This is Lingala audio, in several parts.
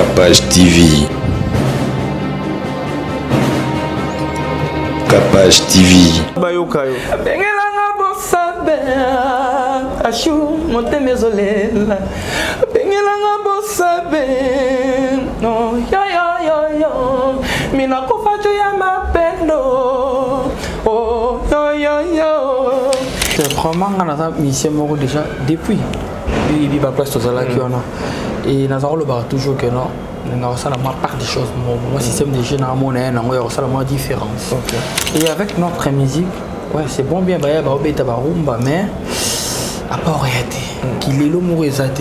Capage TV. Capage TV. Bayokayo. Bengelanga bosabe. Ashu monte mezolela. Bengelanga bosabe. No yo. Mina kufajo ya mapendo. Oh yo. C'est vraiment une mission déjà depuis. Il va place aux ala qui on a. Et nous avons le bar toujours que non. Nous avons ça la part des choses. Mon système de jeunes on a ça la différence. Et avec notre musique, ouais c'est bon bien bah beta barumba mais à part réalité qu'il est le mot exact.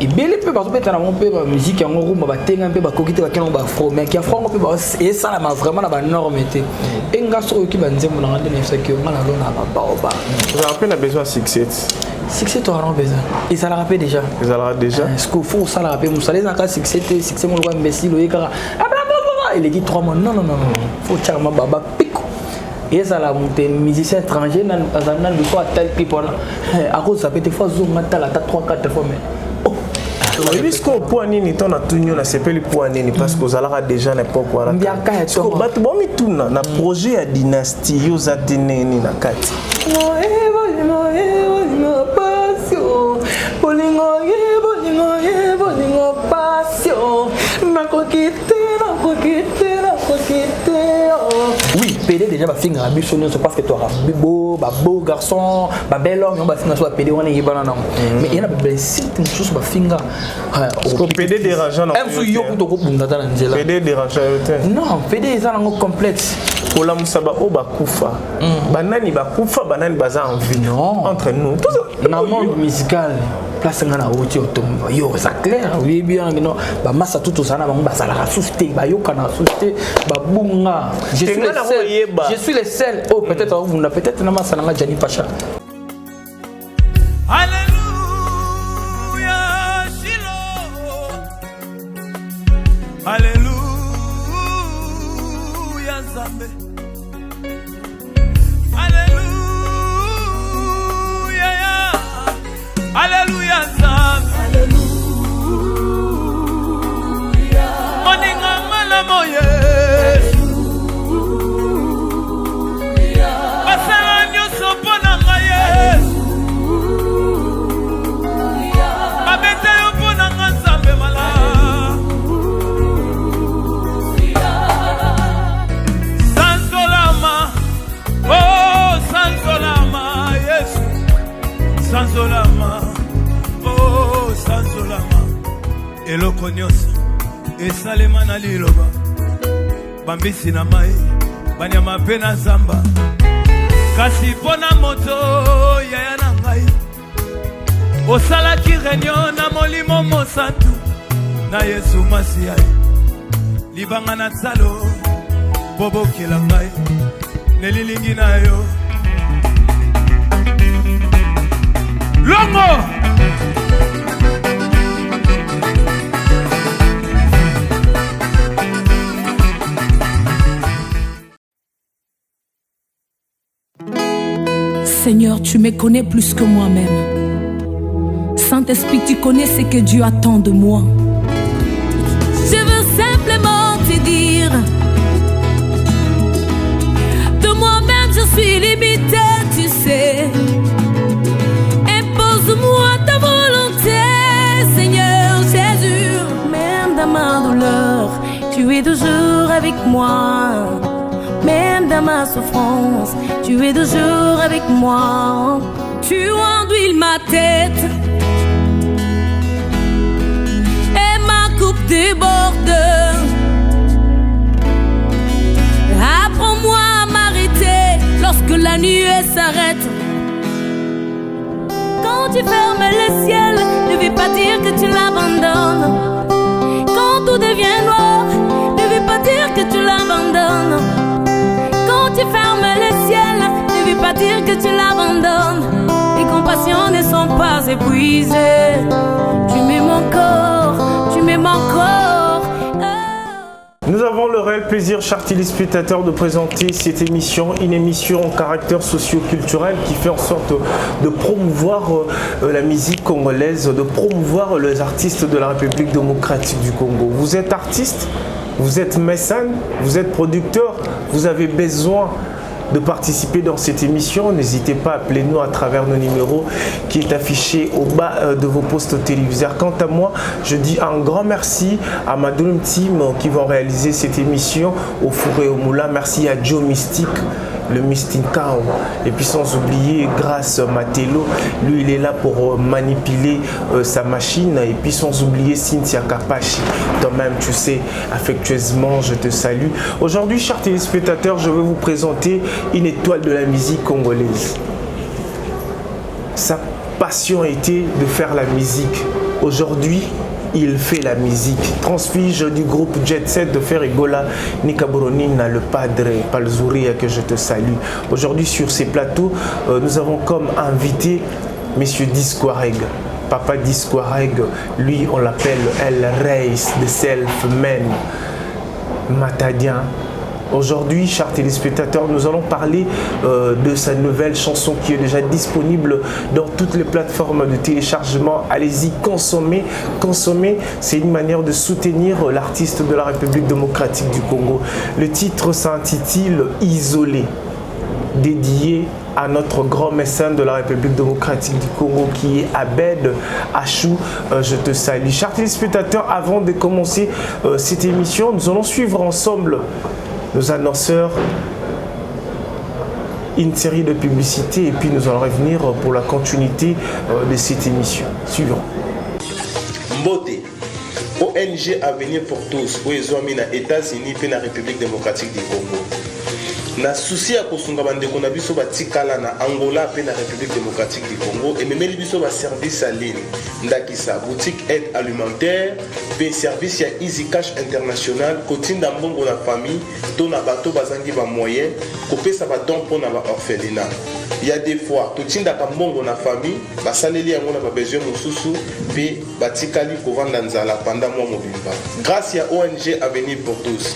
Et bien les peu parce que dans mon peu musique en rumba ba tenga peu ba kokite ba keno ba fro mais qui a fro peu ba et ça la vraiment la norme était. Et ngaso qui ba nzembo na ngande nefsa ki ngala lona ba ba. Vous avez à peine besoin de succès. Succès tu as besoin. Et ça la rappelle déjà. Est-ce qu'il faut ça la rappelle vous savez dans cas succès mon loi imbécile et kara. Il est dit 3 mois non. Faut charma baba pico. Et ça la monté musicien étranger dans le soit tel people à cause ça peut être fois zoom matin la 3-4 fois mais est-ce qu'on peut nini ton atunyo na sepeli pour nini parce que vous allez déjà n'importe quoi là. Est-ce que batu bomi tuna na projet à dynastie yo za teneni na kati. Oui, PD déjà va finir à bus parce que tu auras beau garçon, bel homme, on va finir sur la PD, on est banana. Mais il y a des certaines choses va finir. Parce que PD dérangeant. PD dérangeant. Non, PD est un complexe. Pour la musaba oba kufa. Banani ba kufa, banani baza en vie. Non. Entre nous. Dans le monde musical. Place ngana oti otomba yo ça clair oui bien non ba massa tout ça na ba sala soucité ba yo kana soucité ba bunga je suis le seul oh peut-être vous na peut-être na massa nga Jani Pacha. Alléluia Shiloh Alléluia Zambé Alléluia, Alléluia. Moninga malamo Yesu. Basala nyoso pona nga Yesu. Abete yo pona nga Nzambe mala. Sansolama, oh Sansolama Yesu. Sansolama. Sansolama eloko nyonso esalema na liloba bambisi na mai banyama mpe na zamba kasi mpona moto yaya na ngai osalaki réunion na molimo mosantu na Yesu Masiya libanga na tsalo bobokela ngai nelilingi na yo longo. Seigneur, tu me connais plus que moi-même. Saint-Esprit, tu connais ce que Dieu attend de moi. Je veux simplement te dire, de moi-même je suis limité, tu sais. Impose-moi ta volonté, Seigneur Jésus. Même dans ma douleur, tu es toujours avec moi. Même dans ma souffrance, tu es toujours avec moi. Tu enduis ma tête et ma coupe déborde. Apprends-moi à m'arrêter lorsque la nuée s'arrête. Quand tu fermes le ciel, ne veux pas dire que tu l'abandonnes. Quand tout devient noir, ne veux pas dire que tu l'abandonnes. Quand tu fermes le ciel, ne veux pas dire que tu l'abandonnes. Tes compassions ne sont pas épuisées. Tu m'aimes encore, tu m'aimes encore. Nous avons avons le réel plaisir, chers téléspectateurs, de présenter cette émission, une émission en caractère socio-culturel qui fait en sorte de promouvoir la musique congolaise, de promouvoir les artistes de la République démocratique du Congo. Vous êtes artiste, vous êtes mécène, vous êtes producteur, vous avez besoin de participer dans cette émission, n'hésitez pas à appeler nous à travers nos numéros qui est affiché au bas de vos postes téléviseurs. Quant à moi, je dis un grand merci à ma Dream Team qui vont réaliser cette émission au Four et au Moulin. Merci à Joe Mystique, le Mystic Cow. Et puis sans oublier Grâce Matelo, lui il est là pour manipuler sa machine. Et puis sans oublier Cynthia Kapachi, toi-même tu sais, affectueusement je te salue. Aujourd'hui, chers téléspectateurs, je vais vous présenter une étoile de la musique congolaise. Sa passion était de faire la musique. Aujourd'hui, il fait la musique. Transfige du groupe Jet Set de Ferrigola, Nika Boronina, le padre Palzouria, que je te salue. Aujourd'hui, sur ces plateaux, nous avons comme invité Monsieur Disquareg. Papa Disquareg, lui, on l'appelle El Reis de Self-Man, Matadien. Aujourd'hui, chers téléspectateurs, nous allons parler de sa nouvelle chanson qui est déjà disponible dans toutes les plateformes de téléchargement. Allez-y, consommez. Consommez, c'est une manière de soutenir l'artiste de la République démocratique du Congo. Le titre s'intitule « Isolé », dédié à notre grand mécène de la République démocratique du Congo qui est Abed Achou. Je te salue. Chers téléspectateurs, avant de commencer cette émission, nous allons suivre ensemble nos annonceurs, une série de publicités et puis nous allons revenir pour la continuité de cette émission. Suivons. Mbote, ONG Avenir pour tous, aux États-Unis et la République démocratique du Congo. Na souci à kosunga bande qu'on a biso batikala na Angola pe na République démocratique du Congo et memeli biso ba service à ligne ndakisa boutique aide alimentaire pe service ya Easy Cash International kotinda mbongo na famille to na bato bazangi ba moyen kopesa ba don pour na ba orphelinat. Il y a des fois totinda ka mbongo na famille basaleli yango na ba besoin mosusu pe batikali kovanda nzala pendant mois mobimba. Grâce à ONG Avenir pour tous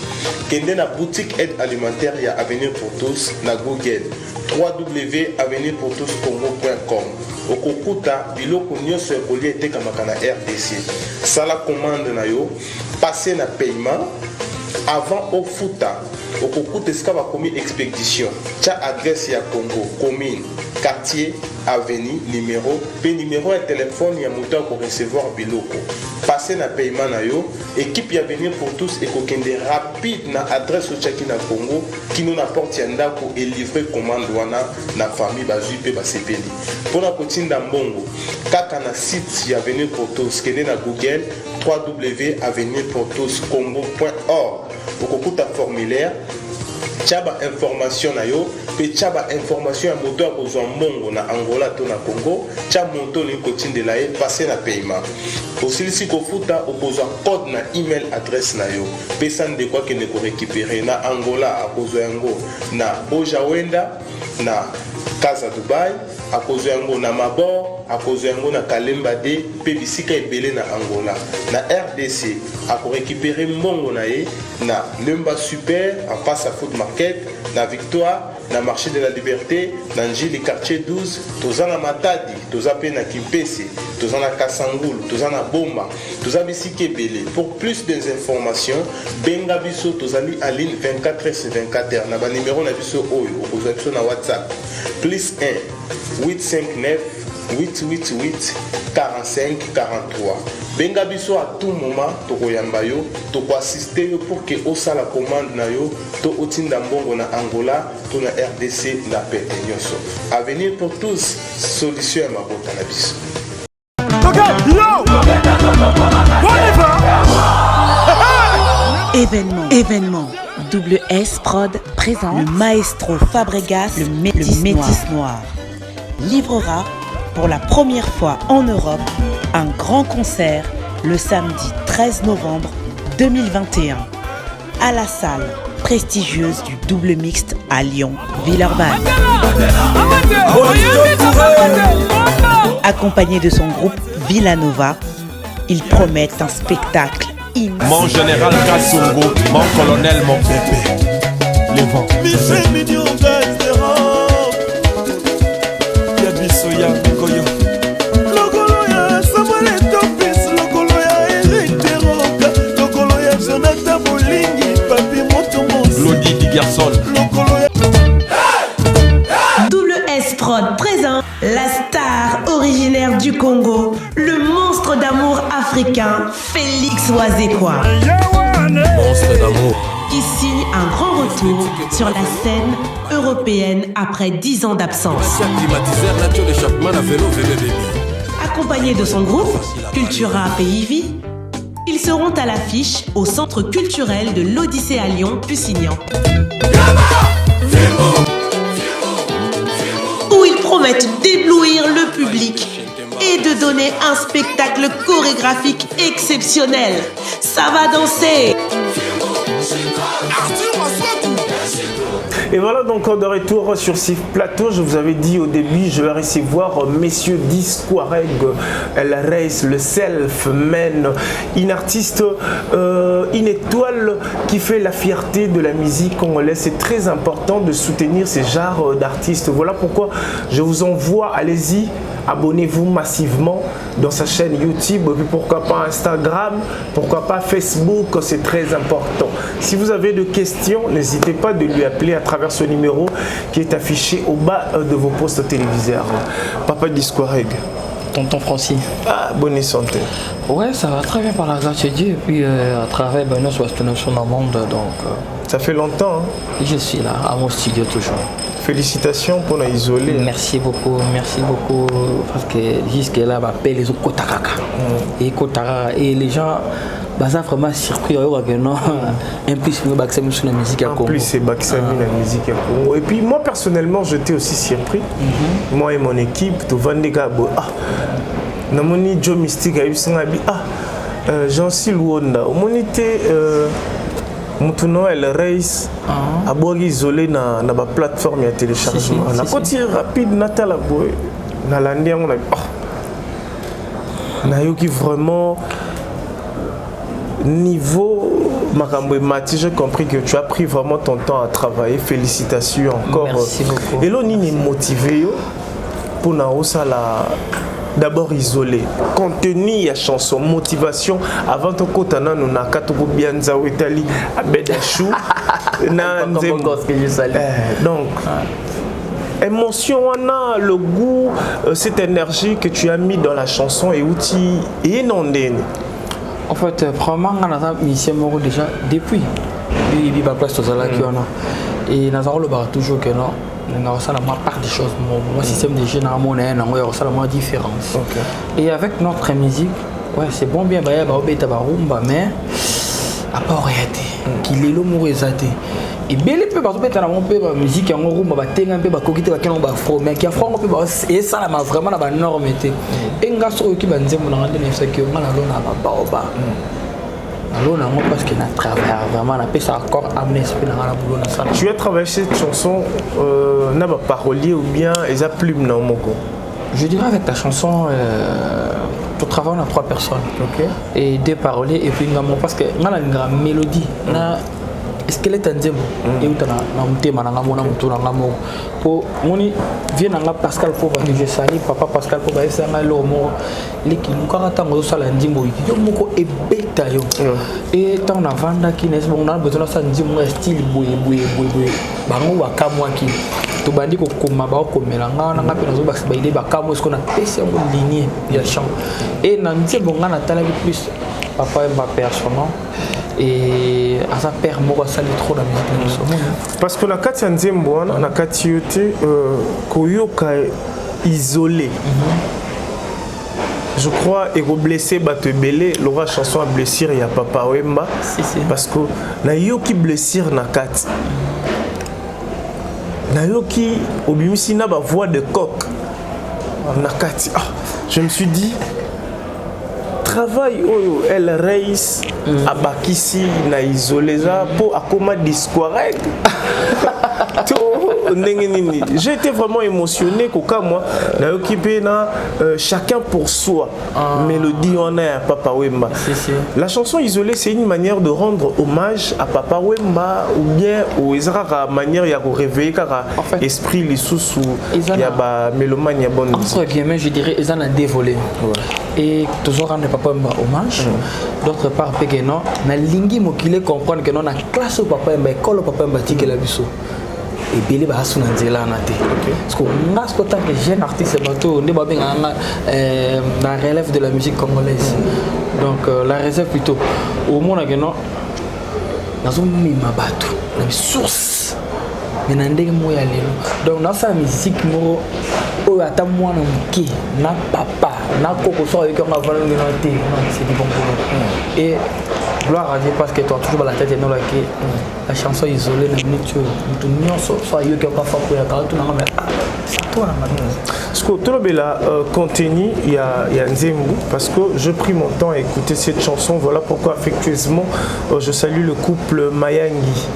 kende na boutique aide alimentaire ya Avenir pour tous na Google www.avenirpourtouscongo.com okokuta biloko nyonso ekoli etekamaka na RDC. Sala commande na yo, passer na paiement avant au futa okokuta esika bakomi expédition tia adresse ya Congo commune quartier avenue numéro pe numéro ya téléphone ya moto ko recevoir biloko. Passer na paiement na yo, équipe ya Avenir pour tous ekokende rapide na adresse otiaki na Congo kino na porte ya ndako et livrer commande wana na famille bazui pe basepeli. Pona kotinda mbongo kaka na site ya Avenir pour tous kende na Google www.avenirpourtouscongo.org okokuta formulaire tchaba information na yo pe tchaba information ya moto ya kozwa mbongo na Angola to na Congo tcha moto li kotindela ye passer na paiement osilisi kofuta okozwa code na email adresse na yo pe sande kwa kene ko récupérer na Angola akozwa yango na Ojawenda na Casa Dubai akozwa yango na Mabor akozwa yango na Kalemba de pe bisika ebele na Angola na RDC ako récupérer mbongo na ye na Lemba Super en face à Food Market na Victoire na Marché de la Liberté na Njili quartier 12 tozana Matadi tozape na Kimpese tozana Kasangulu tozana Bomba tozabisiki ebele. Pour plus d'informations benga biso tozali en ligne 24h/24 na ba numéro na biso oyo okozwa biso na WhatsApp +1 859 888 45 43. Benga biso à tout moment tokoyamba yo toko assister yo pour que osala commande na yo to otinda mbongo na Angola to na RDC na pete nyonso. Avenir pour tous, solution ya mabota na biso. Événement. WS Prod présente le maestro Fabregas, le Métis Noir. Livrera pour la première fois en Europe un grand concert le samedi 13 novembre 2021 à la salle prestigieuse du Double Mixte à Lyon, Villeurbanne. Accompagné de son groupe Villanova, ils promettent un spectacle in. Mon général Kassongo, mon colonel, mon pépé. Les vents. Michel Mignon, Gazera. Yabiso, Yakoyo. Logoloya, Samuel Topis, Logoloya, Eric Teroka, Logoloya, Jonathan Bolingi, Papi Motomos. Lodi Di Garçon. Logoloya. WS Prod présente la star originaire du Congo, le monstre d'amour africain, Félix Wazekwa. Monstre d'amour. Qui signe un grand retour sur la scène européenne après 10 ans d'absence. Accompagné de son groupe, Cultura Pays Vie, ils seront à l'affiche au Centre culturel de l'Odyssée à Lyon, Lusignan. Où ils promettent d'éblouir le public et de donner un spectacle chorégraphique exceptionnel. Ça va danser. Et voilà donc de retour sur ce plateau. Je vous avais dit au début, je vais recevoir messieurs Disquareg, El Reis, le Self-Man, une artiste, une étoile qui fait la fierté de la musique congolaise. C'est très important de soutenir ces genres d'artistes. Voilà pourquoi je vous envoie, allez-y, abonnez-vous massivement dans sa chaîne YouTube, et puis pourquoi pas Instagram, pourquoi pas Facebook, c'est très important. Si vous avez des questions, n'hésitez pas de lui appeler à travers ce numéro qui est affiché au bas de vos postes téléviseurs. Papa Disquareg. Tonton Francis. Ah, bonne santé. Ouais, ça va très bien par la grâce de Dieu. Et puis à travers nos situations dans le monde, donc... Ça fait longtemps, hein? Je suis là, à mon studio toujours. Félicitations pour l'isoler. Merci beaucoup, parce que jusque-là, m'appelle les autres Kotaraka. Et Kotara, et les gens, ça vraiment surpris, non, en plus, c'est sur la musique à Congo. En plus, c'est Baksami la musique à Congo. Et puis moi, personnellement, j'étais aussi surpris. Moi et mon équipe, tout Vandega, Namoni Joe Mystique a eu son habit. Jean-Sil Wonda, on était. Moutono El Reis a beau isolé dans la plateforme de téléchargement. La côté rapide Natala Boy, dans l'année on a qui vraiment niveau Makambo et Mati, j'ai compris que tu as pris vraiment ton temps à travailler. Félicitations encore. Merci beaucoup. Et là on est motivé pour na la d'abord isolé, contenu la chanson, motivation avant ton kotana nous na katuko bianza Italie à Bedachou donc émotion on a le goût cette énergie que tu as mis dans la chanson et outil et non en fait vraiment on a mission déjà depuis il va place aux ala qui on a et nous avons le bar toujours que non ça la part des choses mon système de jeu ça la différence et avec notre musique ouais c'est bon bien mais à part réalité qu'il est l'homme réalité et belle peu parce que mon peu musique en rumba batenga un peu bakokite bakeno ba fro mais qui a fro et ça la vraiment la norme était et ngaso qui banze mon ngande ne fait que ngala lona ba ba parce qu'il a travaillé vraiment, on a fait ça encore amener ce que tu as travaillé cette chanson, n'a pas parolier ou bien les a plume non moko. Je dirais avec ta chanson, pour travailler on a 3 personnes, et 2 paroliers et puis parce que on a une grande mélodie. Squelette nzembo et utana na mutema na ngamona mutuna ngamo po moni vient na Pascal pour que je sali papa Pascal pour baisa ngalo mo leki lukaka tango sala ndimbo yo moko e beta yo et tant na vanda ki nes bon na besoin sa ndimbo style boye bango wakamwa ki to bandi ko koma ba ko melanga na ngapi nazo bakisa baide bakamo ce qu'on a pesi en lignée ya chant et na ndimbo ngana tala plus papa et ma personne et à sa père moi ça lui trop la musique parce que la kati nzembo na kati yote koyoka isolé je crois et blessé bato belé l'aura chanson à blessure ya papa Wemba parce que na yoki blessure na kati na yoki obimisi na ba voix de coq na kati je me suis dit travail oyo El Reis abakisi na isolé za po akoma Disquareg to j'ai été vraiment émotionné qu'au moi na occupé na chacun pour soi. Mélodie en air Papa Wemba. La chanson isolée, c'est une manière de rendre hommage à Papa Wemba ou bien aux Ezra manière ya ko réveiller car esprit les sous il y a ba mélomane ya bonne. Entre guillemets, je dirais ils en a dévolé. Et toujours rendre Papa Wemba hommage. D'autre part pegeno na lingi mokile comprendre que non na classe au Papa Wemba école au Papa Wemba tiki la biso. Et Billy va se nzela na te. Parce que nga ce tant que jeune artiste bateau ne ba benga la relève de la musique congolaise. Donc la réserve plutôt au monde que non nazo mima bato la source mais na ndenge mo ya lelo. Donc dans sa musique mo o ata mwana muke na papa na koko so avec on va valoir te non c'est du bon boulot. Et gloire à Dieu parce que tu as toujours la tête et non la chanson isolée na minute tu nyonso so yo ke ka fa ko ya ka tu na mais c'est toi la manière. Ce que Tolobela contenu il y a Nzembo parce que je pris mon temps à écouter cette chanson. Voilà pourquoi affectueusement je salue le couple Mayangi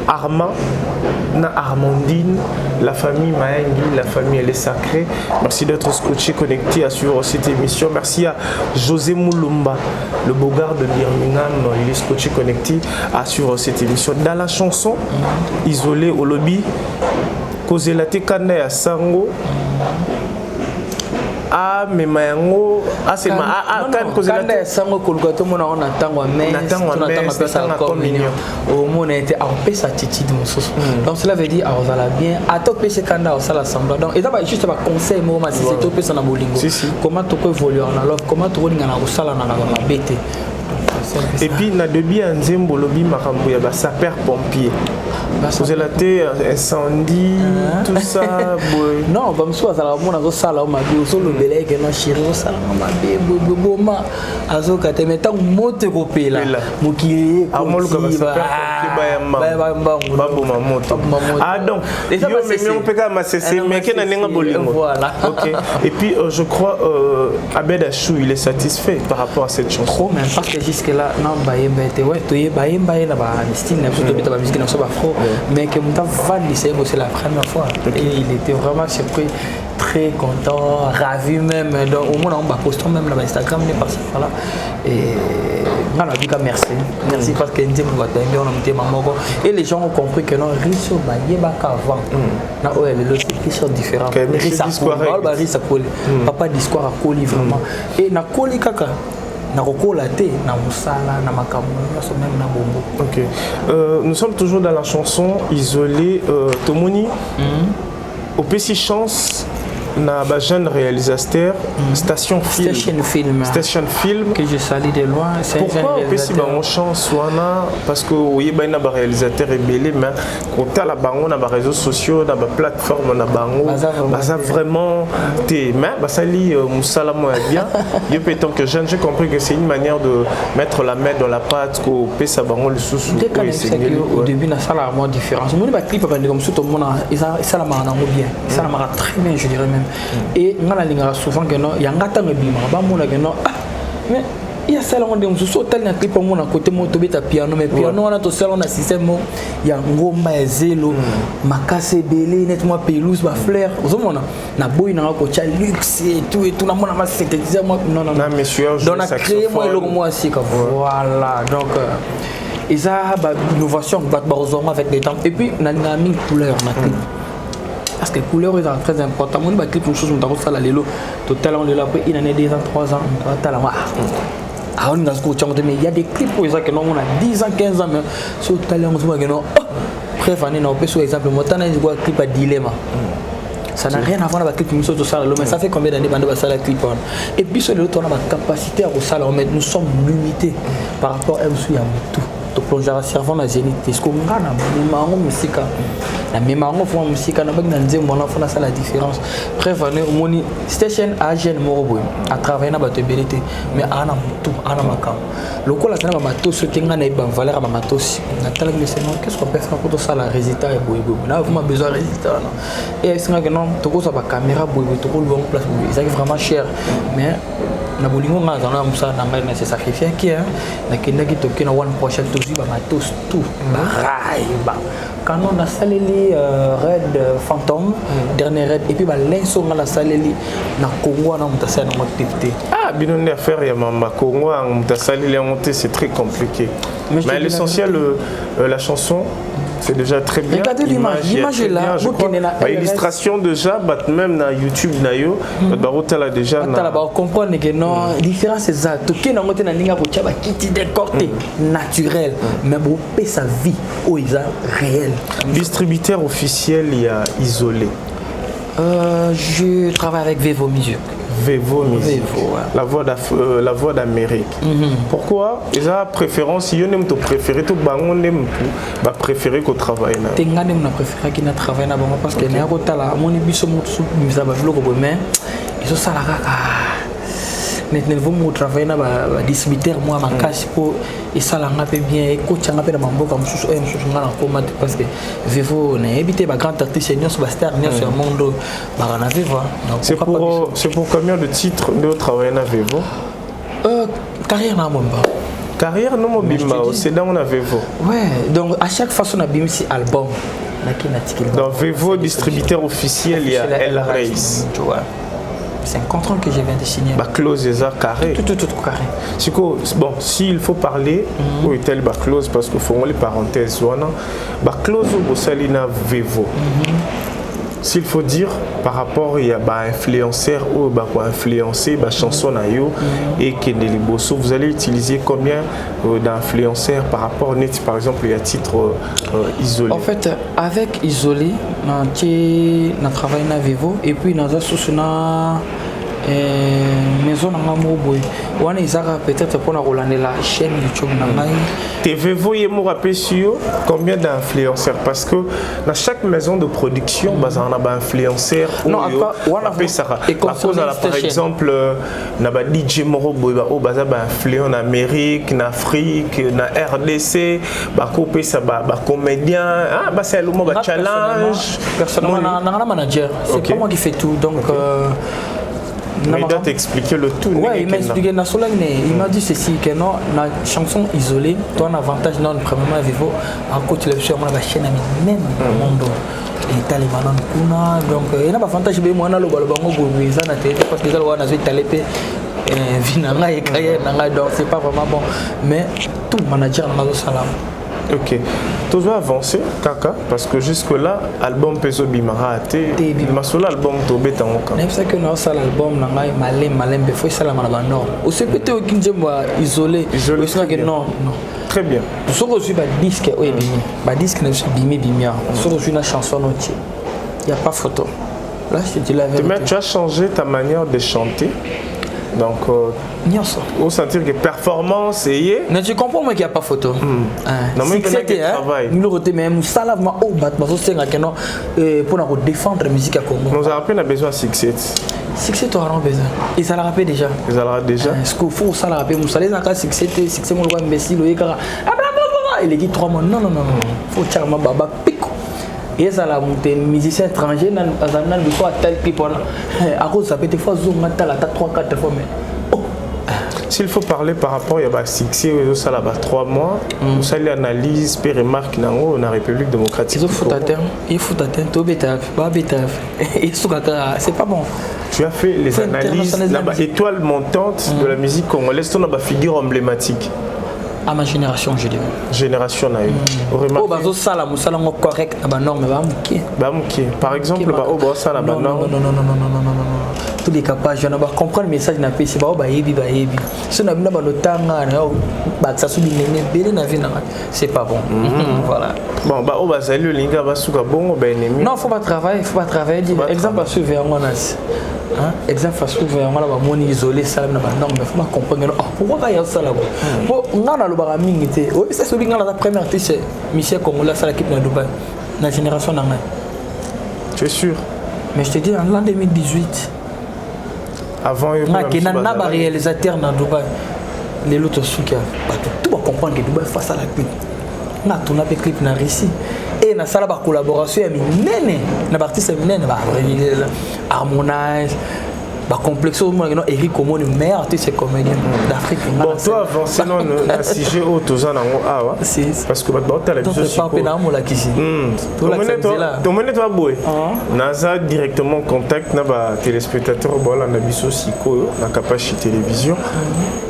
Armand na Armandine, la famille Mayangi, la famille elle est sacrée. Merci d'être scotché connecté à suivre cette émission. Merci à José Moulumba, le bogard de Birmingham, il est scotché connecté à suivre cette émission. Dans la chanson isolée au lobby Kozelate Kanda ya Sango. Ah mais mayango c'est ma quand Kanda Sango Kolgato mona on attend mais comme mignon au monde était en paix sa titi de mon sauce. Donc cela veut dire on va bien à top PC Kanda au sala semblant. Donc et d'abord juste un conseil moi si c'est top PC na bolingo. Comment tu peux évoluer en alors comment tu ringa na sala na bête. Et puis na debi Nzembo lobi makambo ya ba sapeur pompier. Vous avez été incendie, tout ça. Non, comme ça, ça va mon sala ma bio solo belé que non chéri sala ma bio boma azo kate metan mote kopé là. Mokili amolo ka ba sapeur pompier ba boma moto. Ah donc yo même on peut ka ma cc mais que na nenga bolingo. Voilà. OK. Et puis je crois Abed Achou il est satisfait par rapport à cette chanson. Trop même parce que jusque là non bayemba était ouais toye bayemba na ba style na surtout bita ba musique na so ba fro mais que mon va lycée c'est la première fois et il était vraiment surpris très content ravi même donc au moins on va poster même là Instagram mais par ça là et on a dit que merci parce que Nzembo va bien on a mis mamoko et les gens ont compris que non riche bayemba qu'avant na ouais le qui sont différents papa d'histoire à coller vraiment et na coller kaka Ok. Nous sommes toujours dans la chanson isolée. Tomoni, au PC Chance, na ba jeune réalisateur Station Film que je salue de loin. Pourquoi au PC bango chance wana parce que oui ba na ba réalisateur rebelle mais quand la bango na ba réseaux sociaux na ba plateforme na bango ça vraiment té mais ba sali musala moi bien yo pétant que jeune j'ai compris que c'est une manière de mettre la main dans la pâte ko pesa bango le sous au début na sala moi différence mon ba clip comme tout le monde ça la marana bien ça la marana très bien je dirais même et ngala linga souvent que non ya ngata ngebima ba mona que non mais il y a ça là on dit on se saute na clip on a côté moto beta piano mais piano on a tout seul on a système ya ngomba ya zelo makase belé nettement pelouse ba fleur ozomona na boy na ko cha luxe et tout na mona ma synthétiser moi non monsieur donc on a créé moi le moi aussi comme voilà donc ils a ba innovation ba rozoma avec des temps et puis na mis couleur na clip parce que couleur est très important. Moi, je clip une chose, on ça la lelo. Total, on est là après une année, 2 ans, 3 ans, on va là. Ah, on a ce que mais il y a des clips où ils ont 10 ans, 15 ans, mais sur le talent, on se voit que non. Bref, on peut par exemple, moi, on a un clip à Dilemma. Ça n'a rien à voir avec le clip, mais ça fait combien d'années qu'on a fait le clip? Et puis, sur l'autre, on a la capacité à faire nous sommes limités par rapport à tout. To plongera servant na zénith est-ce qu'on a na musique la même en musique na ba Nzembo na fona ça la différence bref on moni station agent moroboy à travailler na batabilité mais ana tout ana makam lokola tana ba matos sotenga na ba valeur ba matos na tala que c'est non qu'est-ce qu'on peut faire pour ça la résultat et boy na vraiment besoin résultat et est-ce que non to ko ça ba caméra boy to ko le bon place c'est vraiment cher mais na bolingo nga zana musa na ngai na se sacrifier qui hein na kindaki toki na one project to ziba matos tout rai ba quand on a saleli Red Phantom dernier Red et puis ba lenso nga la saleli na Congo na mutasa na activité ah binone affaire ya mama Congo en mutasali la montée c'est très compliqué mais l'essentiel la chanson c'est déjà très bien. Regardez l'image est là. Illustration déjà, même na YouTube na yo, là déjà. On comprend que non, différence c'est ça. Tout qui n'a pas na ninga bocha ba kiti décorté naturel, mais bon paie sa vie au isa réel. Distributeur officiel il y a Isolé. Je travaille avec Vevo Music. Vevo Music. Vevo, ouais. La voix d'Amérique. Pourquoi? Ils ont préférence. Si on aime te préférer, tout bangon aime bah préférer qu'au travail. Tenga aime na préférer qu'il na travail na bango parce que na rota la mon biso motu misa ba vlog bo mais ils ont ça la maintenant vous travailler na ba distributeur moi ma cash pour et ça la ngape bien et coach ngape na mamboka mususu nga na combat parce que Vevo na habité ba grand artiste senior sur ba star ni sur monde ba na Vevo. C'est pour combien de titres de travailler na Vevo? Carrière na momba. Carrière non mo bimba c'est dans on a Vevo. Ouais, donc à chaque façon on a bimsi album. Dans Vevo distributeur officiel il y a El Race. Tu vois. C'est un contrat que je viens de signer. Bah clause des arts carrés. Tout carré. C'est quoi? Bon, s'il faut parler, où est-elle bah clause parce qu'il faut les parenthèses. Bah clause au Salina Vevo. S'il faut dire par rapport il y a bah influenceur ou bah quoi influencer bah chanson na yo et Kendeli Bosso, vous allez utiliser combien d'influenceurs par rapport net par exemple il y a titre Isolé. En fait avec Isolé na travail na Vevo et puis dans un sous na maison na mamoboy wana izaka peut-être pour na rolande la chaîne YouTube na ngai TV voyez moi rappeler sur combien d'influenceurs parce que dans chaque maison de production bazar na ba influenceur non wana fait ça par exemple na ba DJ Moro boy ba o bazar ba influent en Amérique en Afrique na RDC ba couper ça ba comédien ah ba c'est le mot ba challenge personnellement na manager c'est pas moi qui fais tout donc mais il doit t'expliquer le tout. Ouais, il m'a expliqué. Il m'a dit ceci que non, la chanson Isolée, tu as un avantage dans le premier Vevo. En côté de la chaîne même au monde. Et tu as les manants kuna. Donc, il y a un avantage. Mais moi, je suis là parce que je suis là. Donc, c'est pas vraiment bon. Mais tout manager n'a pas de salam. Ok. Tu dois avancer, Kaka, parce que jusque-là, l'album Peso Bimara a été. Mais l'album Tobé Tangoka. C'est ça que nous avons l'album, malin, il faut que ça soit non. Ou c'est peut-être aucun isolé. Isolé. Non. Très bien. Si on reçoit un disque, oui, un disque, c'est bimé. Si on reçoit une chanson, il n'y a pas photo. Là, je te dis la vérité. Mais tu as changé ta manière de chanter. Donc, on sentir que performance est. Mais tu comprends moi qu'il n'y a pas photo. Non, mais c'était nous retenons même ça là au bat pour défendre la musique à Congo. Nous avons peine besoin de succès. Succès tu auras besoin. Et ça l'a rappelé déjà. Ils allent déjà. Ce qu'il faut ça l'a rappelé. Vous savez ça succès mon roi imbécile il est dit 3 mois. Non. Faut charmer baba pico. Et ça l'a monté musicien étranger dans le soir tel people à cause ça peut être fois zoom matal à 3-4 fois mais s'il faut parler par rapport à la succès ça là 3 mois ça l'analyse et remarque dans la République démocratique il faut atteindre tout bétave c'est pas bon. Tu as fait les analyses là-bas étoile montante de la musique congolaise on a une figure emblématique. À ma génération, je dirais. Génération na oh bazo sala musala ngo correct ba norme ba muké. Par exemple ba oh ba sala ba non. Tous les capables, je ne pas comprendre le message na PC ba yebi. Si na bina ba lotanga na ba ça sou binene belé na vie na. C'est pas bon. Voilà. Bon ba oh ba zali linga ba suka bongo ba ennemi. Non, faut pas travailler. Exemple à suivre on a exemple parce que vraiment là mon isolé ça na ba non mais faut pas comprendre pourquoi il y a ça là bon on a le baraming était c'est celui qui a la première artiste Michel Congolais ça l'équipe de Dubaï la génération d'Angleterre. Tu es sûr? Mais je te dis en l'an 2018 avant il y a un réalisateur dans Dubaï les autres souka tout va comprendre que Dubaï face à la clip on a tourné avec clip na Russie et na sala ba collaboration ya minene na artiste minene ba Harmonize complexe au monde Eric Omo le meilleur artiste comédien d'Afrique. Bon toi avancez non na sujet au toza nango awa parce que bato la biso pas pe na mo la kisi. To mone to boy. Naza directement contact na ba téléspectateurs bola na biso siko na Kapashi télévision.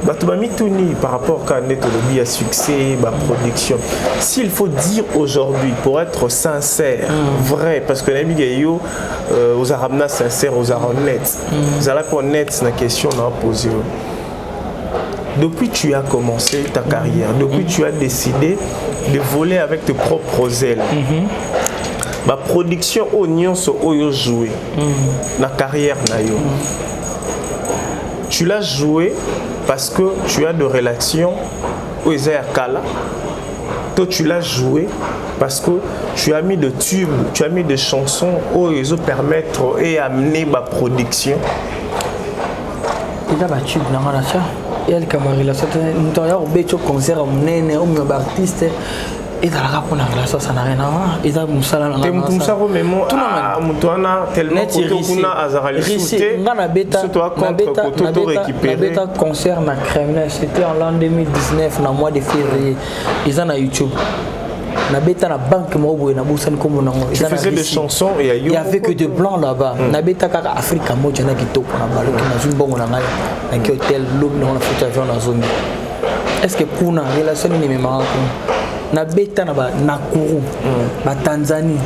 Bato ba mituni par rapport à net lobby à succès, ba production. S'il faut dire aujourd'hui pour être sincère, vrai parce que nabi gayo aux arabes sincères aux arabes net. Vous allez pour net la question à poser. Depuis que tu as commencé ta carrière, depuis que tu as décidé de voler avec tes propres ailes, ma production oignon so oyo joué, la carrière na yo. Tu l'as joué parce que tu as de relations au Kala. Toi tu l'as joué parce que tu as mis de tubes, tu as mis de chansons où permettre et amener ma production. Il a battu dans la relation. Et elle a relation. Nous avons un concert au artiste. Et dans la rapport la relation ça n'a rien à voir. Et ça musala na ngana. Tout ça vraiment mutuana tellement que kuna azarali souté. Ngana beta concert na Kremlin, c'était en l'an 2019 dans mois de février. Ils en a YouTube. Na beta na banque mobo na bousane comme nango. Tu faisais des chansons et il y avait que des blancs là-bas. Na beta kaka Africa moja na kitoko na balo na zumbongo na ngai. Na hôtel lobe na photo avion na zone. Est-ce que kuna relation ni me marque? Na beta na ba Nakuru, ba Tanzanie.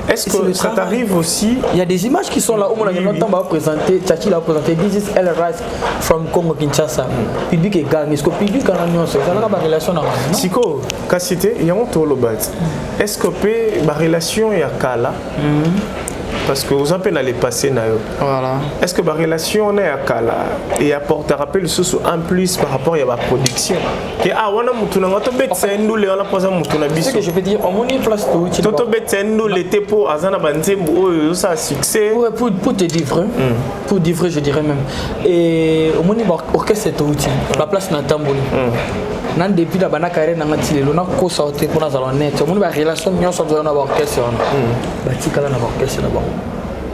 Est-ce que ça t'arrive aussi? Il y a des images qui sont là. Au moins, on va présenter. Tchachi l'a présenté. This is El Rice from Congo Kinshasa. Public est gang. Est-ce que public a une relation? Ça n'a pas de relation. Siko, Kassité, il y a un tour le bat. Est-ce que la relation est à Kala? Parce que vous avez d'aller passer voilà. Est-ce que la relation est à Kala et apporte un rappel en plus par rapport à la production? C'est ce que je veux dire. On monte place tout. Succès. Pour te dire vrai, pour dire vrai, je dirais même. Et au monte orchestre c'est outil. La place n'a tamboli. Nan depuis la bana carré na ngati le na ko sauter pour na net on ba relation nyo so na ba orchestre on ba tikala na ba orchestre na ba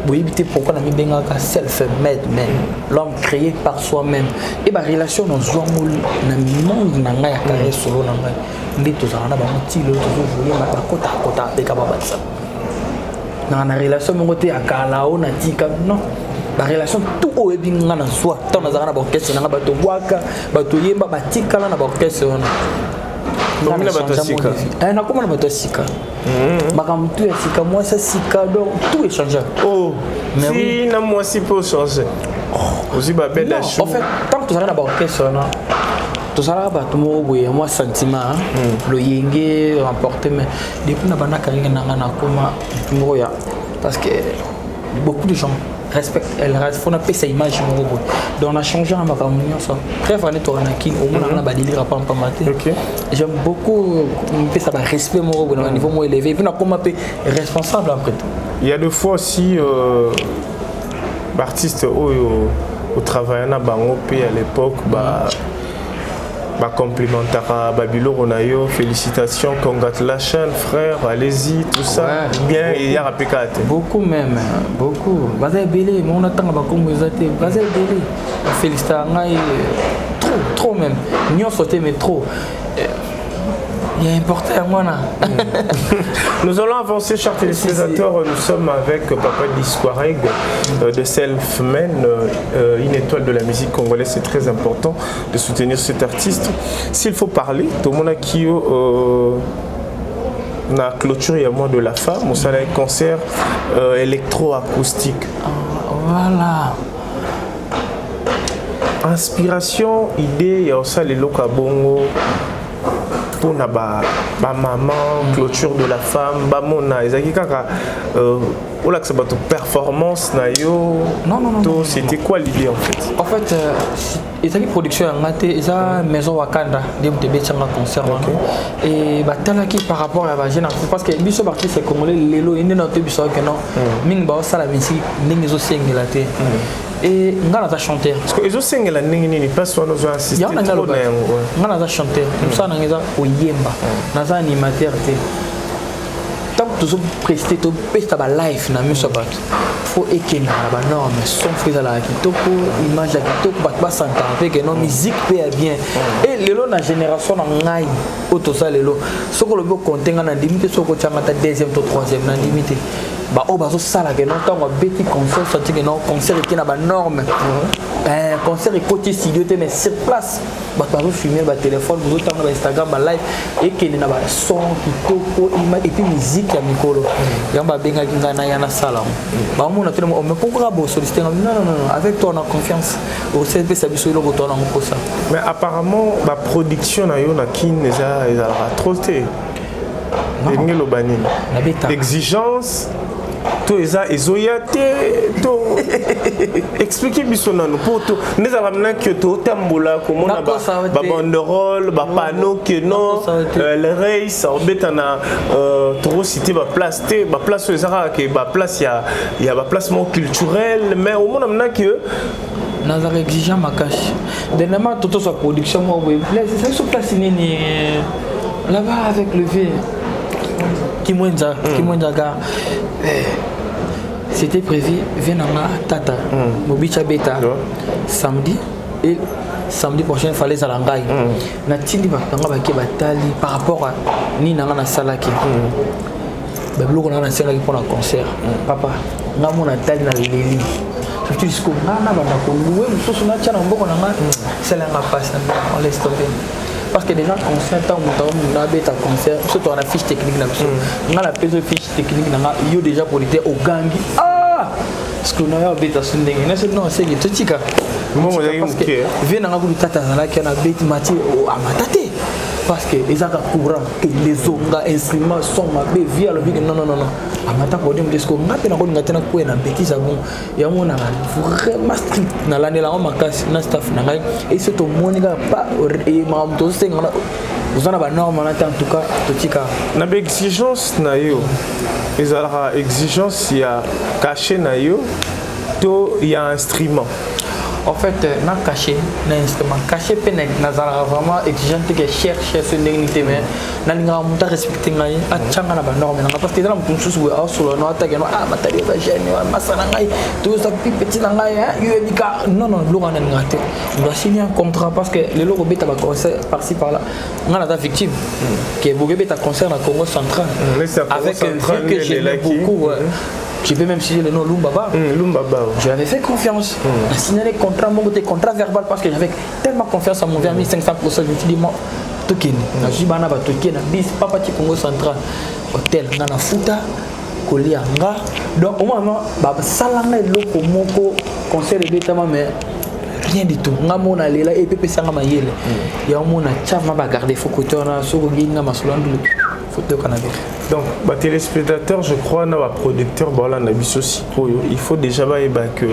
oui bité pourquoi na mi benga ka self made man l'homme créé par soi-même et ba relation no zo mo na monde na nga ya carré solo na nga ndito za na ba moti le to vouloir ba kota pe ka ba batsa na relation mo te akala o na tika non. La relation tout au début na soi tant na zana ba orchestre na ba to waka ba to yemba ba tikala na ba orchestre on na ba to sika na comment na ba to sika makamtu ya sika moi ça sika donc tout est changé mais si na moi si peut changer aussi ba belle en fait tant que tu na ba orchestre na to sala ba to mo boye moi sentiment le yenge remporter mais depuis na bana karinga na na koma moya parce que beaucoup de gens respecte elle faut na pesa image mo go donc on a changé en makamuni ça très fan to na king au moins na ba délire pas maté j'aime beaucoup pesa ba respect mo go na niveau mo élevé puis na comme peu responsable après tout il y a deux fois aussi artiste au travail na bango pe à l'époque complémentaire Babylon Ronayo, félicitations, congratulations frère, allez-y, tout ça, bien il y a rapécate. Beaucoup même, beaucoup. Bazay belé, mon attend ba comme vous êtes, bazay belé. Félicitations, trop même. Nyon sauté mais trop. Il y a importé à moi là. Nous allons avancer, chers téléspectateurs. Nous sommes avec Papa Disquareg de Selfman, une étoile de la musique congolaise. C'est très important de soutenir cet artiste. S'il faut parler, tout le monde qui na clôture il y a moins de la femme. On s'en a un concert électro-acoustique. Voilà. Inspiration, idée, il y a aussi les locabongo. Pour na ba maman clôture de la femme ba mona ezaki kaka ola que ça bato performance na yo non c'était quoi l'idée en fait ezaki production ya ngate eza maison Wakanda de betchanga concert et ba talaki par rapport à la jeune parce que biso artiste c'est congolais lelo inde na to biso que non ming ba sala musique ningi zo sengela te et ngana za chanteur parce que ezo sengela ningi ni pas soit nous assister trop na ngana za chanteur ça na ngeza oyemba na za animateur te tant toujours presté to pesta ba life na miso bato faut ekena ba norme son fait la kitoko image ya kitoko ba santa avec non musique peut bien et lelo na génération na ngai auto ça lelo soko lo bo kontenga na limite soko changa ta deuxième to troisième na limite ba o bazo sala que non tango beti concert sorti que non concert qui na ba norme concert et côté studio te mais sur place ba bazo filmer ba téléphone bazo tango ba Instagram ba live et que na ba son kitoko image et puis musique ya mikolo yamba benga ngana yana sala ba mo na tellement on me pourquoi bo solliciter non avec toi on a confiance au CP ça biso lo boto na ko ça mais apparemment la production na yo na kin eza trop té ngelo banini exigence to eza ezoyate to expliquer biso nano pour to neza ramna que to tambola comme on a ba banderole ba panneau que non le race obetana trop cité ba place té ba place ezara que ba place ya ba placement culturel mais au monde amna que nazar exigeant makash dernièrement toto sa production moi c'est ça sur place nini là-bas avec le V Kimwenza gars c'était prévu venanga tata mobicha beta samedi et samedi prochain fallait zalangai na tindi ba nga ba ke batali par rapport à ni nanga na salaki ba bloko na salaki pour un concert papa nga mona tali na leli je te dis ko ngana ba ko louer muso na tchana mboko na nga c'est la passe on laisse tomber parce que déjà concert tant on a bête concert surtout on a fiche technique là on a la fiche technique là yo déjà pour l'été au gangi parce que on a bête sur ndenge non c'est que tout tika moi parce que vient na ngulu tata là qui na bête mati à matate parce que les aga courant que les onga instruments sont ma be via le big non amata ko dem disco ngape na ko ngatena ko na bêtise bon ya mona vraiment strict na l'année là on makasi na staff na ngai et c'est au monika pas et ma to senga vous en avez normal en tout cas to tika na be exigence na yo ezala exigence ya caché na yo to ya instrument. En fait, na caché, na instrument caché peine nazara vraiment exigeant que cherche ce dignité mais na linga muta respecter ngai achanga na ba norme na parce que dans mutu susu wa solo no atake no matari ba jeune wa masana ngai tout ça petit na ngai yo ebika non lo ngana ngate on doit signer un contrat parce que le logo beta ba concert par-ci par-là ngana ta victime que boge beta concert na Congo central avec que j'ai beaucoup je peux même signer le nom Lumbaba. Je avais fait confiance. J'ai signé les contrats, mon côté contrat verbal parce que j'avais tellement confiance en mon verre 1500%. Je me suis dit, Token. Je suis dit, Token, bis, papa, tu Congo central. Hôtel, Nana Futa, Kolianga. Donc, au moment, Salanga, Loko, Moko, conseil de l'État, mais rien du tout. Nga mona lela et pepe sanga mayele. Ya mona chama ba garder fokotona, soko ginga masolandu. Donc, les téléspectateurs, je crois, na producteur, il faut déjà que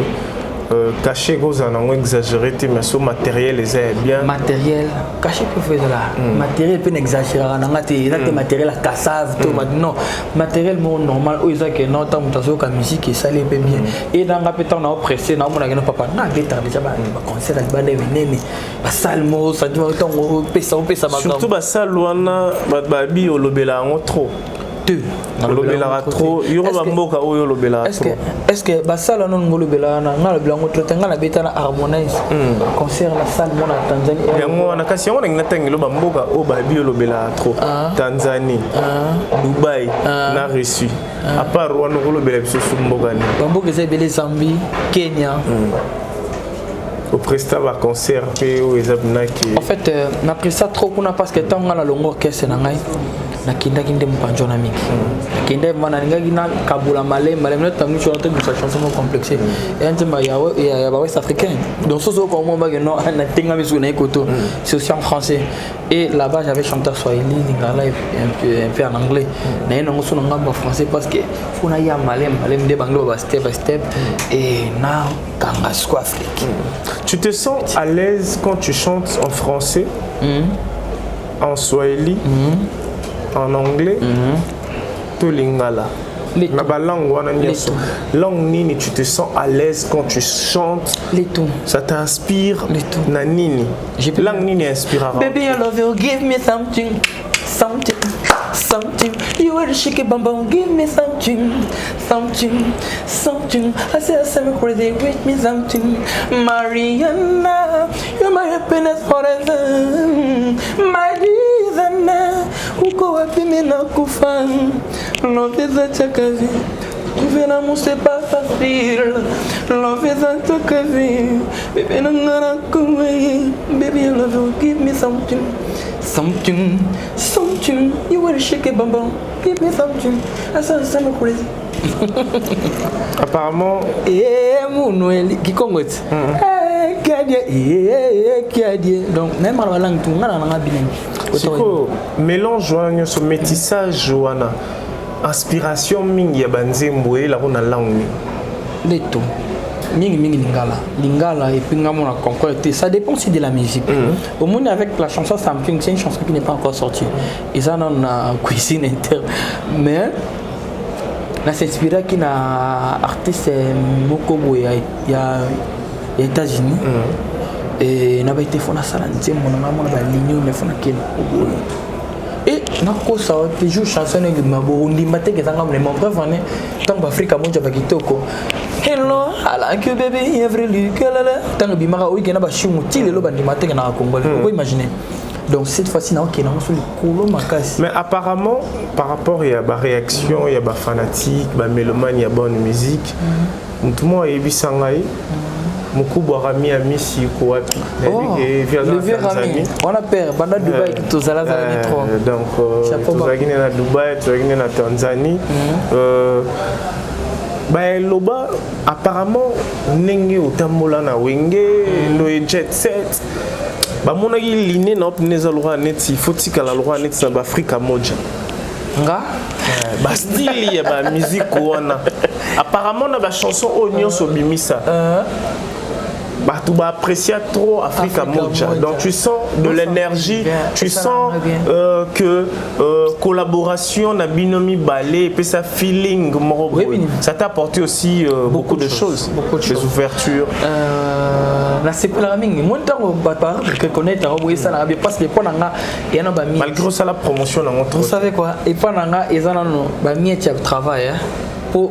cacher gros en exagéré, mais ce matériel est bien. Matériel, cacher peut faire là. Matériel peut exagérer. On matériel à cassave, non. Matériel normal, où ils que non tant que musique et ça les bien. Et dans la pétard on a pressé, on a papa, na pétard déjà concert avec bande venene, salmo, ça dit autant on peut ça. Surtout salle wana babi au lobela trop. Lobela trop, mboka oyo lobela trop. Est-ce que basala non lobela na ngala blanco trotanga na beta na harmonize concert la salle mona Tanzanie yango na kasi yango na tangi lo mboka o babi lobela trop Tanzanie Dubaï na reçu à part wana lobela biso mboka ni mboka zebele Zambie Kenya au presta va concert pe o ezabnaki en fait na presta trop kuna parce que tant ngala longo orchestre na ngai na kinda kinde mpanjo na miki kinda mana ngaki na kabula malemba na tangu chanter de sa chanson complexée et antima ya ba west africain donc ce sont comme ba que non na tenga misu na ekoto c'est aussi en français et là-bas j'avais chanté swahili lingala un peu en anglais na eno ngoso na ngamba français parce que funa ya malemba de banglo ba step by step et na kanga squat afrique. Tu te sens à l'aise quand tu chantes en français, en swahili, en anglais, tout lingala. Les Na ba langue wana nyoso. Langue nini tu te sens à l'aise quand tu chantes? Les tout. Ça t'inspire? Les tout. Na nini? Langue nini inspire? Baby, I love you, give me something, something, something. You will shake it, bam bam, give me something, something, something. I say I'm crazy, give me something. Mariana, you're my happiness forever. My desire, uko wapi mina kufa? Love is a chakavi. Vena c'est pas facile. Love is a chakavi. Baby, nangara kume. Baby, I love you, give me something. Something, something. You will shake it, bam bam. Give me something. I said I'm crazy. Apparemment. Mounoeli, qui congote. Donc, même à la langue, tout le monde a bien. C'est quoi? Mélange, ce métissage, wana. Inspiration, mingi ya banzembo, la rona langue. Les tout. Mingi lingala et puis on a concocté. Ça dépend aussi de la musique. Au moins avec la chanson Something, c'est une chanson qui n'est pas encore sortie. Et ça on a cuisine interne. Mais là c'est inspiré qui n'a artiste Mokobo il y a États-Unis. Et n'a pas été fait na sala nzembo na mama ba ligne mais fona quel et nako ça que joue chanson ngi maburundi mateke zanga mon bref on est tant Afrika monja ba kitoko. Hello, I like you baby, every look, tant que bimara oui na ba shimu tile lo ba mateke na Congo. Vous imaginez. Donc cette fois-ci na OK na sur le coulo makasi. Mais apparemment par rapport il y a ba réaction, il y a ba fanatique, ba mélomane, il y a bonne musique. Tout le monde est bisangai. Mukubwa Rami Amisi Kouapi. Le vieux Rami. On a peur. Banda Dubaï, tous à la Zani. Donc, tous à Guinée na Dubaï, tous à Guinée na Tanzanie. Loba, apparemment, Nenge Otamola na Wenge, le jet set. Mon avis, l'inné n'a pas de loi net, il faut que la loi net soit Afrika moja. Nga? Style, il y a la musique. Apparemment, on a la chanson Oignon sur Bimisa. Tu vas apprécier trop Afrika Moja. Donc tu sens de l'énergie, tu sens que collaboration na binomi balé et puis ça feeling ça t'a apporté aussi beaucoup de choses, des ouvertures. Malgré ça la promotion vous savez quoi et pendant ils travail pour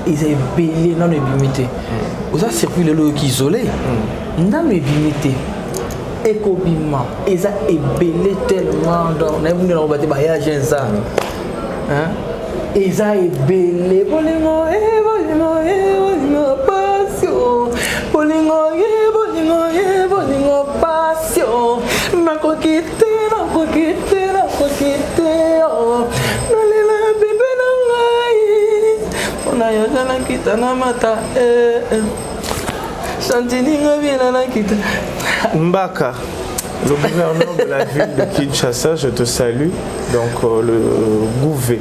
ils ont belé dans le bimité. Vous avez circulé le qui isolé dans le bimité. Écobima, ils ont belé tellement dans les gens qui ont voyagé ça. Ils ont belé bolingo passion. Bolingo passion. Na kokite. Mbaka, le gouverneur de la ville de Kinshasa, je te salue. Donc le Gouvé.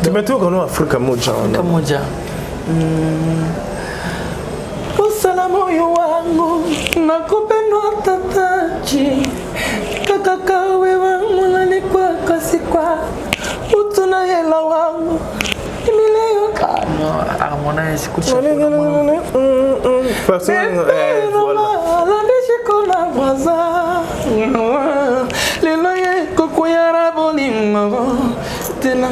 Tu mets tout au nom Afrika Moja. Salamoyo wangu nakupendwa tataji kakakawe wangu nalikwa kasikwa utuna hela wangu imileo kano Harmonize kuchukua la waza lelo ye kokuyara bolingo tena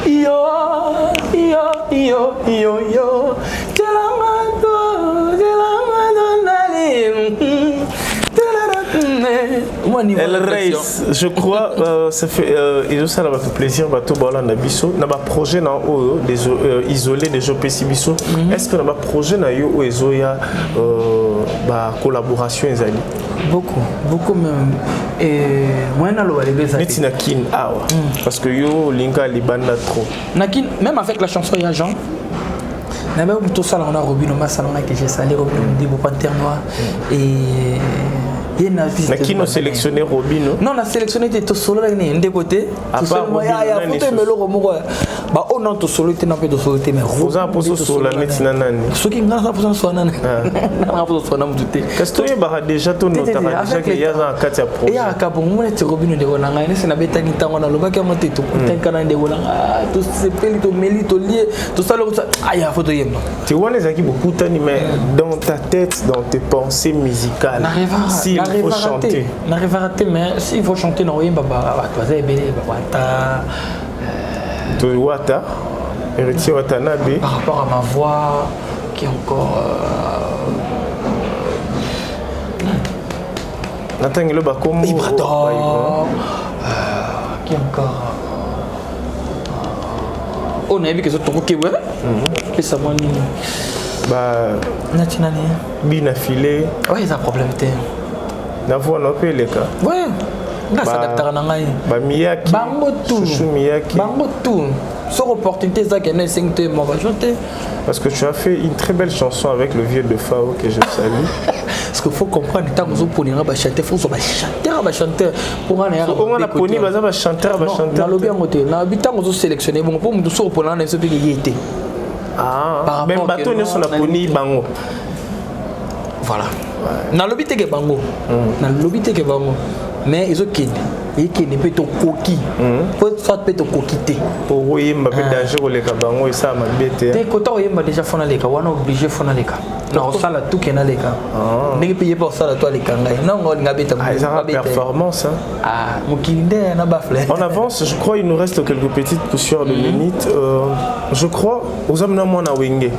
yo El Reis, je crois, ça fait ça va faire plaisir, bateau bala na biso, na ba projet na des isolés des OPC biso. Est-ce que na ba projet na yo ezoya ba collaboration ezali? Beaucoup même. Et moi na lo balé ça. Neti na kin awa parce que yo linka libanda trop. Nakin même avec la chanson ya Jean. Na même tout ça là on a Robin Oma salon là que j'ai salé Robin des beaux panthères noirs et Mais qui nous sélectionné Robino? Non, on a sélectionné des solo là, des côtés. À part Robino, on a tout solo, mais vous avez posé sur la médecine. Ce qui n'a pas besoin de soi. Qu'est-ce que tu as déjà ton notaire? Déjà qu'il y a un cas de projet. Il y a un cas pour moi, c'est Robino de Rolanga. C'est la bête qui est en le bac à monter tout. De Rolanga, tout ce peli, tout mêlé, tout lié, tout ça. Ah, il y a photo. Tu vois les acquis beaucoup de mais dans ta tête, dans tes pensées musicales, s'il faut chanter. N'arrive à rater, mais s'il faut chanter, non, oui, tu vois, Héritier Watanabe. Par rapport à ma voix, qui est encore. Nathan le Bakomo. Ibrador. Qui est encore. On a vu que c'est ton qui ouais. Et ça m'a dit. Bah. Natinani. Bina filé. Ouais, il y a un problème. La voix n'a pas les cas. Ouais. Grâce à Dr. Nangaï. Bah Miyaki. Bango tout. Chouchou Miyaki. Bango tout. Sur opportunité, ça qui est cinquante, on va chanter. Parce que tu as fait une très belle chanson avec le vieux de Fao que je salue. Parce qu'il faut comprendre que quand on va chanter, il faut chanter. Pour un air. On a poni, on va chanter, on va chanter. Dans le bien côté, dans l'habitant, on va sélectionner. Bon, pour nous sur pour l'année, c'est ce qu'il y était. Ah. Même bateau, nous sommes la poni bango. Voilà. Dans l'habitat que bango. Dans l'habitat que bango. Mais ils ont qui n'est pas ton coquille. Faut soit pas ton coquille. Pour vous, il m'a fait danger les cabango et ça m'a bête. T'es content, il m'a déjà fait les cas. On est obligé de faire les cas. Non, ça là tout qui est dans les cas. N'est pas payé pour ça là toi les cas. Non, on a bête. Ah, ils ont une performance. Ah, mon kilinde n'a pas fait. On avance, je crois, il nous reste quelques petites poussières de minutes. Je crois, aux hommes n'a pas wingé.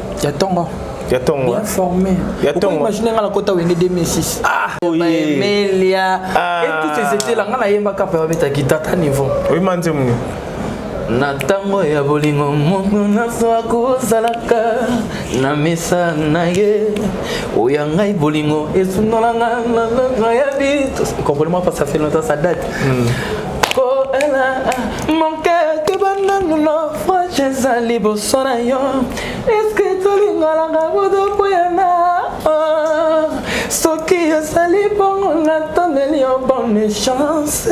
Bien formé. Imaginez la côte Wenge 2006. Ah, Melia. Et tout c'était là, on a eu ma carte pour mettre guitare à niveau. Oui, manzemuni. Natango ya bolingo mungu naswa kusalaka na mesa naye oyangai bolingo esunolanga na ya bitu. Comprenez-moi parce que ça fait longtemps ça date. Oh ela mon cœur que banane no froche sali bosona yo. Est-ce que tu lingala bodo poyana? Soki sali bon na toneli en bonne chance.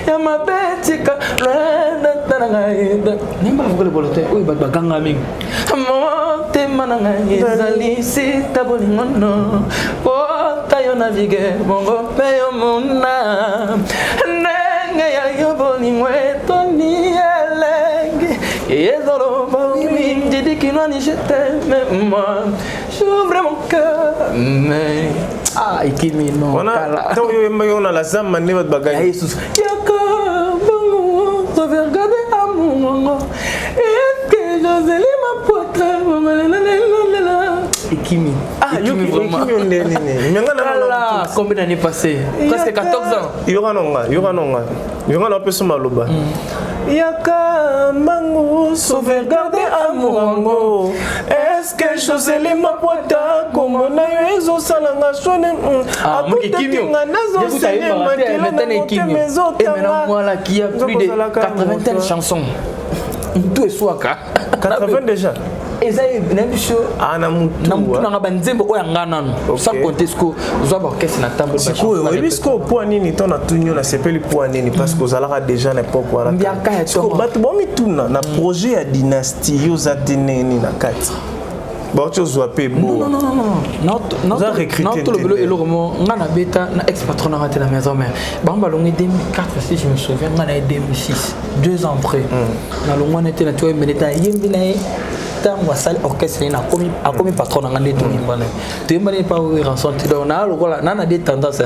Ya ma betika renda tananga. Nimba vukole bolote oyi baganga mingi. Monte mananga ezali sita bolingo no. Pota yo navigue mongo peyo mona. Ya bolingo etoni elenge. Ezolo baumi didi kinani je t'aime moi. J'ouvre mon cœur mais ah ikimi no kala. Donc on a la zam ne va bagay. Jesus. Yaka bongo so regarder amour. Est-ce que Josélie ma pote Ikimi. Ah, Ikimi vraiment. Combien d'années passées? Presque 14 ans. Il y aura un peu ce maloba. Yaka mango sauvegarder amour. Est-ce que Josélie ma pote comme on a eu zo salanga sonne. Ah, mon Ikimi. Vous savez maintenant Ikimi. Et maintenant moi là qui a plus de 80 chansons. Tout est swaka. 80 déjà. Et ça est bien sûr. Ah na mutu. Na mutu na banzembo oyanga nanu. Sans compter ce que vous avez orchestre na table. C'est quoi? Oui, parce que pour nini ton na tunyo na sepeli pour nini parce que zalaka déjà n'importe quoi. Mbiaka ya to. Bato bomi tuna na projet ya dynastie yo zateneni na kati. Bon, tu as peu beau. Non. Vous avez recruté. Non, tout le boulot est lourd. On a bêta, on a ex-patron a raté la maison. Mais bon, on a 2004, si je me souviens, on a 2006, 2 ans après. On a été là, tu vois, mais l'état est bien. On a salle orchestre, on a commis patron, on a des tout. Tu n'es pas où il rançon. On a des tendances.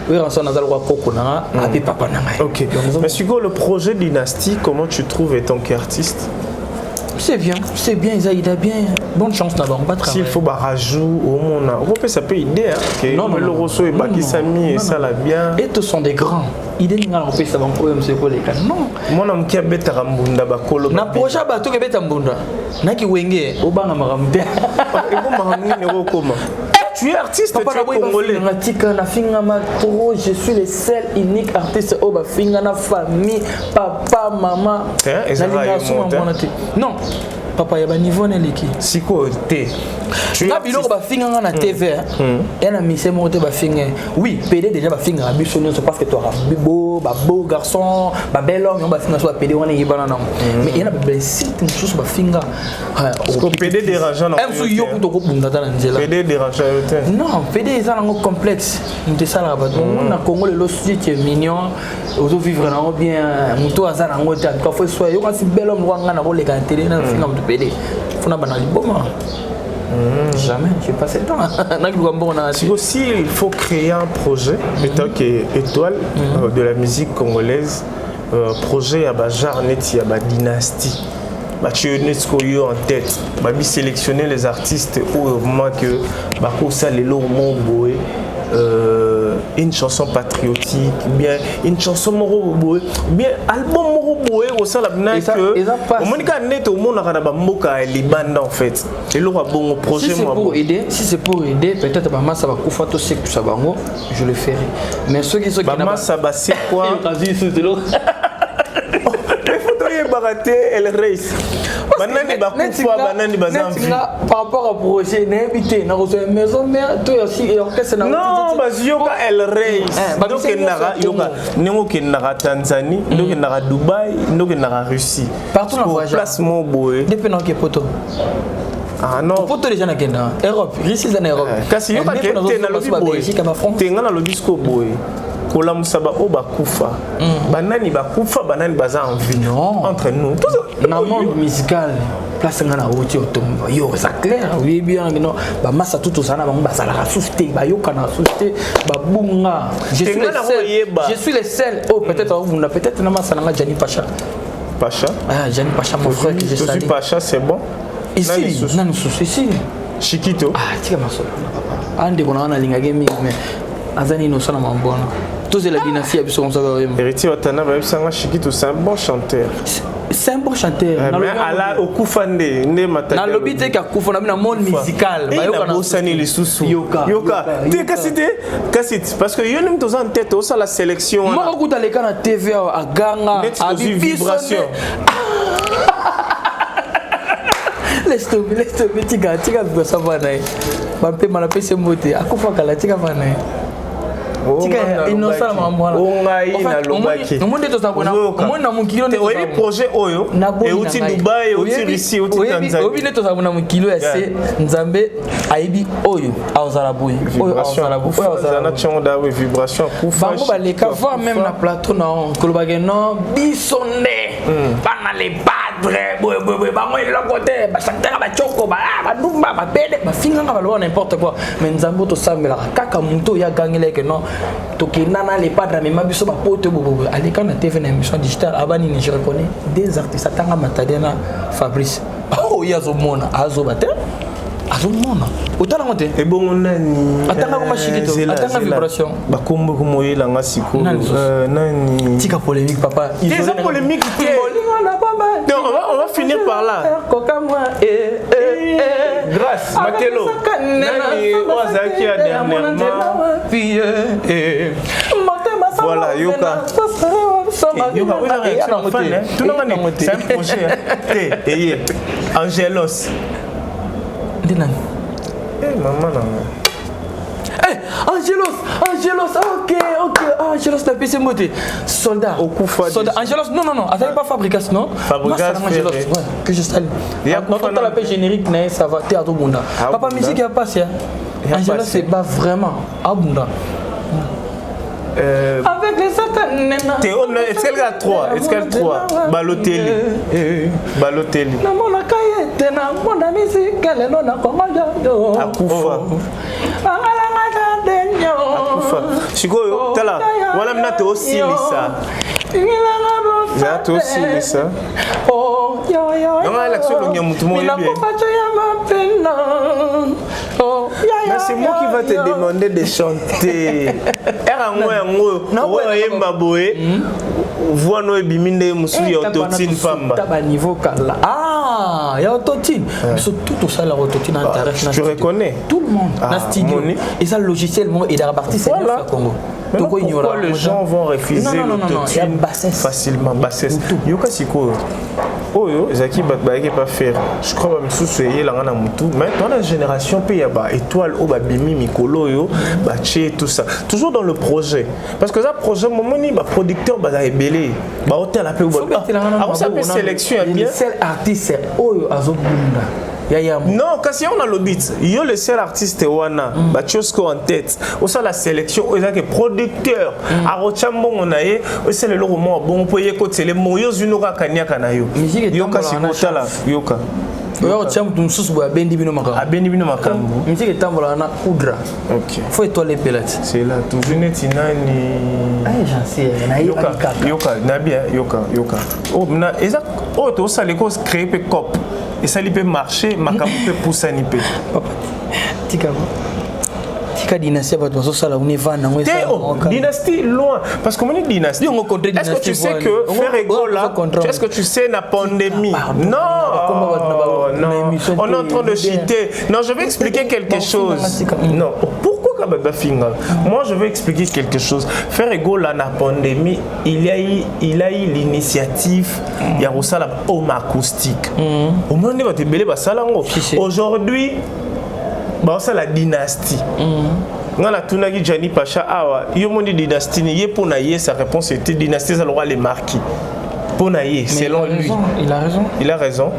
Oui, rançon, on a le roi Coco, on a des papas. Ok. Mais Sugo, le projet Dynastie, comment tu trouves étant qu'artiste? C'est bien, il a bien. Bonne chance d'abord, on va travailler. S'il faut rajout au monde, on peut ça peut aider. Non, le Rosso et Baki Sami et ça l'a bien. Et tous sont des grands. Il est on peut ça va problème c'est quoi les cas. Non. Moi na mkia beta rambunda bakolo. Na projet bato ke beta mbunda. Na ki wenge obanga marambe. Et vous maramni ne comment? Tu es artiste, tu es congolais. Je suis le seul unique artiste au Bafinga na famille, papa, maman. Non. Papa, il y a un niveau dans l'équipe. Si quoi, t'es. na biloko bafinga na TV et na mise moto bafinga oui PD déjà bafinga biso nyonso parce que toi beau garçon ba bel homme bafinga so PD wana yibana na mais il y a des sites mosusu bafinga PD dérangeant na em so yo kuto ko bunda na nzela PD dérangeant non PD eza nango complexe de ça là na Congo le sujet qui est mignon ozo vivre na bien moto aza nango te quand faut soit yo kasi bel homme wanga na ko le télé na finga moto PD fona banali boma jamais j'ai passé le temps si aussi il faut créer un projet étant que étoile de la musique congolaise projet à Bajar Neti à dynastie tu es en tête babi sélectionner les artistes au moment que ça les lots boé une chanson patriotique bien une chanson moro bien album moro boé au sein la bina que au monika net au monde na ba mboka libanda en fait et le bon projet si c'est pour aider peut-être ba ça va kufa to sek ça bango je le ferai mais ceux qui ba ça ba c'est quoi baraté elle race banani ba kufa banani bazamvi par rapport au projet n'habité na reçoit maison mère toi aussi et orchestre na non bazioka elle race donc nara yoka nengo ke nara Tanzanie donc nara Dubaï donc nara Russie partout na voyage placement boé depuis na ke poto ah non poto les gens na kenda Europe Russie na Europe kasi yoka ke na lobi boé tenga na lobi sko boé kola musaba o bakufa banani bakufa banani baza en vie entre nous na monde musical place ngana oti otomba yo ça clair oui bien non ba massa tout ça na bango basala ka souster ba yoka na souster ba bunga je suis le seul oh peut-être vous na peut-être na massa na Jani Pacha Jani Pacha mon frère que je salue Pacha c'est bon ici nani souci ici Chiquito tika maso ande bona na linga game mais azani no sana mambona tous la dynastie a besoin de ça. Héritier Watana va être Chiquito, c'est un bon chanteur. C'est un bon chanteur. Mais ala okufande ne mataka. Na lobité ka kufana na monde musical. Ba yoka na bosani les sous. Yoka. Te kasite parce que yo nem tous en tête au la sélection. Moi ko dans les cas na TV à Ganga à vibration. Laisse tomber tika ça va naï. Ba pe mala pe se moté akufa kala tika va naï. innocent mambwana ongai na lobaki omonde tozabona omona mukilo ne oyi projet oyo euti Dubai euti Russie euti Tanzania obi ne tozabona mukilo ya se nzambe aibi oyo awzala boy oyo awzala boy awzala chonda we vibration kufa bango baleka voir même na plateau na kolobage no bisonde bana les padres boy bango ile côté ba chantera ba choko ba dumba ba bede ba finga ba lo n'importe quoi mais nzambe to sambela kaka muntu ya gangile que non tokinana les padres mais mabiso ba pote bobo allez quand na TV na émission digitale abani je reconnais des artistes atanga matadena Fabrice oh yazomona azobate azomona otala ngote e bongo nani atanga ko mashikito atanga vibration bakombo ko moyela ngasiku nani tika polémique papa ils ont polémique non on va finir par là grâce Matelo nani wazaki ya dernièrement voilà yoka yoka oui la réaction fan tout le monde c'est un projet et Angelos Dinan maman Angelos, ok, Angelos n'a pas moté. Soldat, Angelos, non, attendez pas Fabrikas, non Angelos, ouais, que je salue. Non, dans la paix générique, ça va, t'es à tout le monde. Papa, musique, il y a pas ça. Angelos, c'est pas vraiment à Bunda. Avec les satans, Théo, est-ce qu'elle a 3 Balotelli. Non, mon cahier, mon ami, c'est qu'elle est non, à Akufa. Sikoyo, tala, wala mna te aussi lisa. Ya te aussi lisa. Non, l'action longue mutu mo bien. Mais c'est moi qui va te demander de chanter. Era ngo yemba boé. Voix no ebiminde musu ya autotune pamba. Taba niveau kala. Ah, ya autotune. Tout ça la autotune intéresse. Tu reconnais tout le monde dans studio. Et ça logiciel moi et la partie c'est le Congo. Pourquoi les gens vont refuser l'autotune facilement? Yoka siko oyo ezaki bato bayaki pas faire je crois bamisusu eyelanga na mutu mais dans la génération mpe ya baétoile oyo babimi mikolo oyo batie tout ça toujours dans le projet parce que ça projet momoni baproducteur baza ebele baotala mpe akosa mpe sélection ya bien seul artiste oyo azobunda. Non, kasi on a le beat. Yo le seul artiste wana, Batiosko en tête. Au sein la sélection, au sein que producteur, à Rochambo on a c'est le roman bon pour y côté les moyens unoka kanya kanayo. Yoka si kotala, yoka. Yo cham tum susu ba bendi bino makambo. A bendi bino makambo. Musique tambola na poudre. OK. Faut étoiler pelate. C'est là tout venez tinani. Ah j'en sais, na yoka, na bien yoka. Oh na exact. Oh to ça les causes créer pe cop. Et ça lui peut marcher, ma peut pousser ni peut. Tika dynastie va toi ça là on est van dynastie loin parce que mon dynastie. Est-ce que tu sais que faire égale là? Est-ce que tu sais la pandémie? Non. On est en train de cheater. Non, je vais expliquer quelque chose. Non. Pourquoi moi je vais expliquer quelque chose. Faire égale là la pandémie, il a eu l'initiative il y a aussi la home acoustique. Au moins on va te belé basalango. Aujourd'hui c'est la dynastie. Ngana tunaki Jani Pacha awa yo moni dynastie ni pour naie sa réponse était dynastie ça aura les marquis. Pour naie selon lui. Il a raison.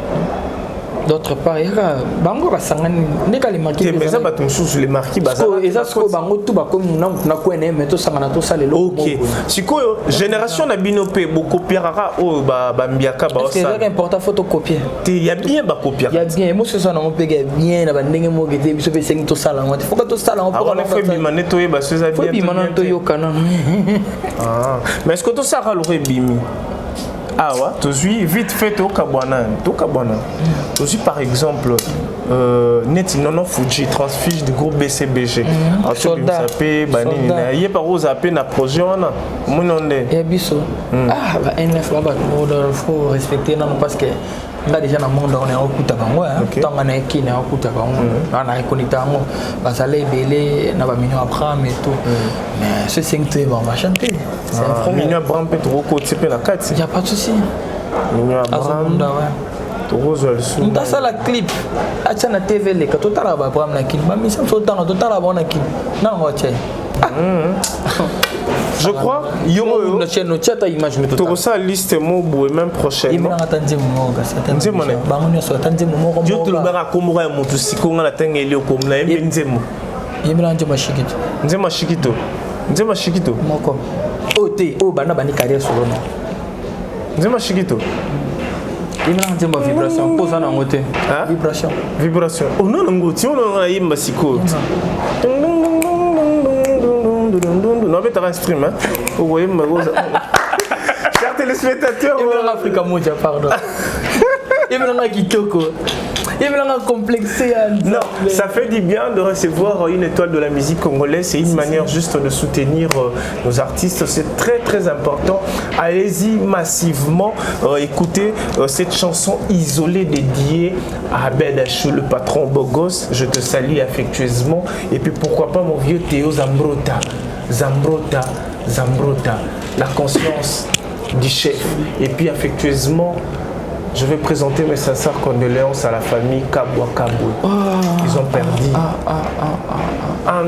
D'autre part, il y a bango basangani ndeka les marquis. Mais ça batum sous les marquis baza. Est-ce que bango tout ba comme na ko ene mais to sangana to sale lo. OK. Sikoyo génération na binope beaucoup copiera o ba mbiaka ba ça. C'est important photocopier. Il y a bien ba copier. Il y a bien moi ce ça na mo pega bien na ba ndenge mo gete biso pe sengi to sala ngoti. Faut que to sala on on fait bimane to ba ce ça bien. Bimane to yo kana. Ah. Mais est-ce que to sala lo bimi? Ah ouais, tu suis vite fait au Kabwana. Tu suis par exemple Net non Fuji transfuge du groupe BCBG. Soldat. Il y a par aux appels na projet on a. Mon nom est. Et biso. Ah bah NF là bas faut respecter non parce que là déjà dans le monde on est au kuta bango tant on est qui est au kuta bango on a connecté bango parce que les belé na ba mignon Abraham et tout mais ce 5 tu on va chanter c'est un frère mignon Abraham peut trop côté pe la 4 il y a pas de souci mignon Abraham Rose le sou on ça la clip acha na TV le ka totala ba Abraham na clip ba mission totala ba na clip na ngoche je crois yo na chaîne chat image mais tout ça liste mo boue même prochainement il attendez mo ga attendez mo ba ngoni so attendez mo yo to ba ko mo ga mo to sikonga na tengeli ko mla embenzemo yemela nje mashikito nzema shikito moko ote o bana bani carrière solo no nzema shikito yemela nje ma vibration posa na ngote vibration oh non ngoti on na yimba siko non mais t'as un stream hein vous voyez ma rose chers téléspectateurs en Afrique moja pardon et maintenant kitoko et maintenant complexé non ça fait du bien de recevoir une étoile de la musique congolaise c'est une manière juste de soutenir nos artistes c'est très très important allez-y massivement écoutez cette chanson isolée dédiée à Abed Achou le patron beau gosse je te salue affectueusement et puis pourquoi pas mon vieux Théo Zambrota la conscience du chef et puis affectueusement je vais présenter mes sincères condoléances à la famille Kabwa Kabwe. Ils ont perdu un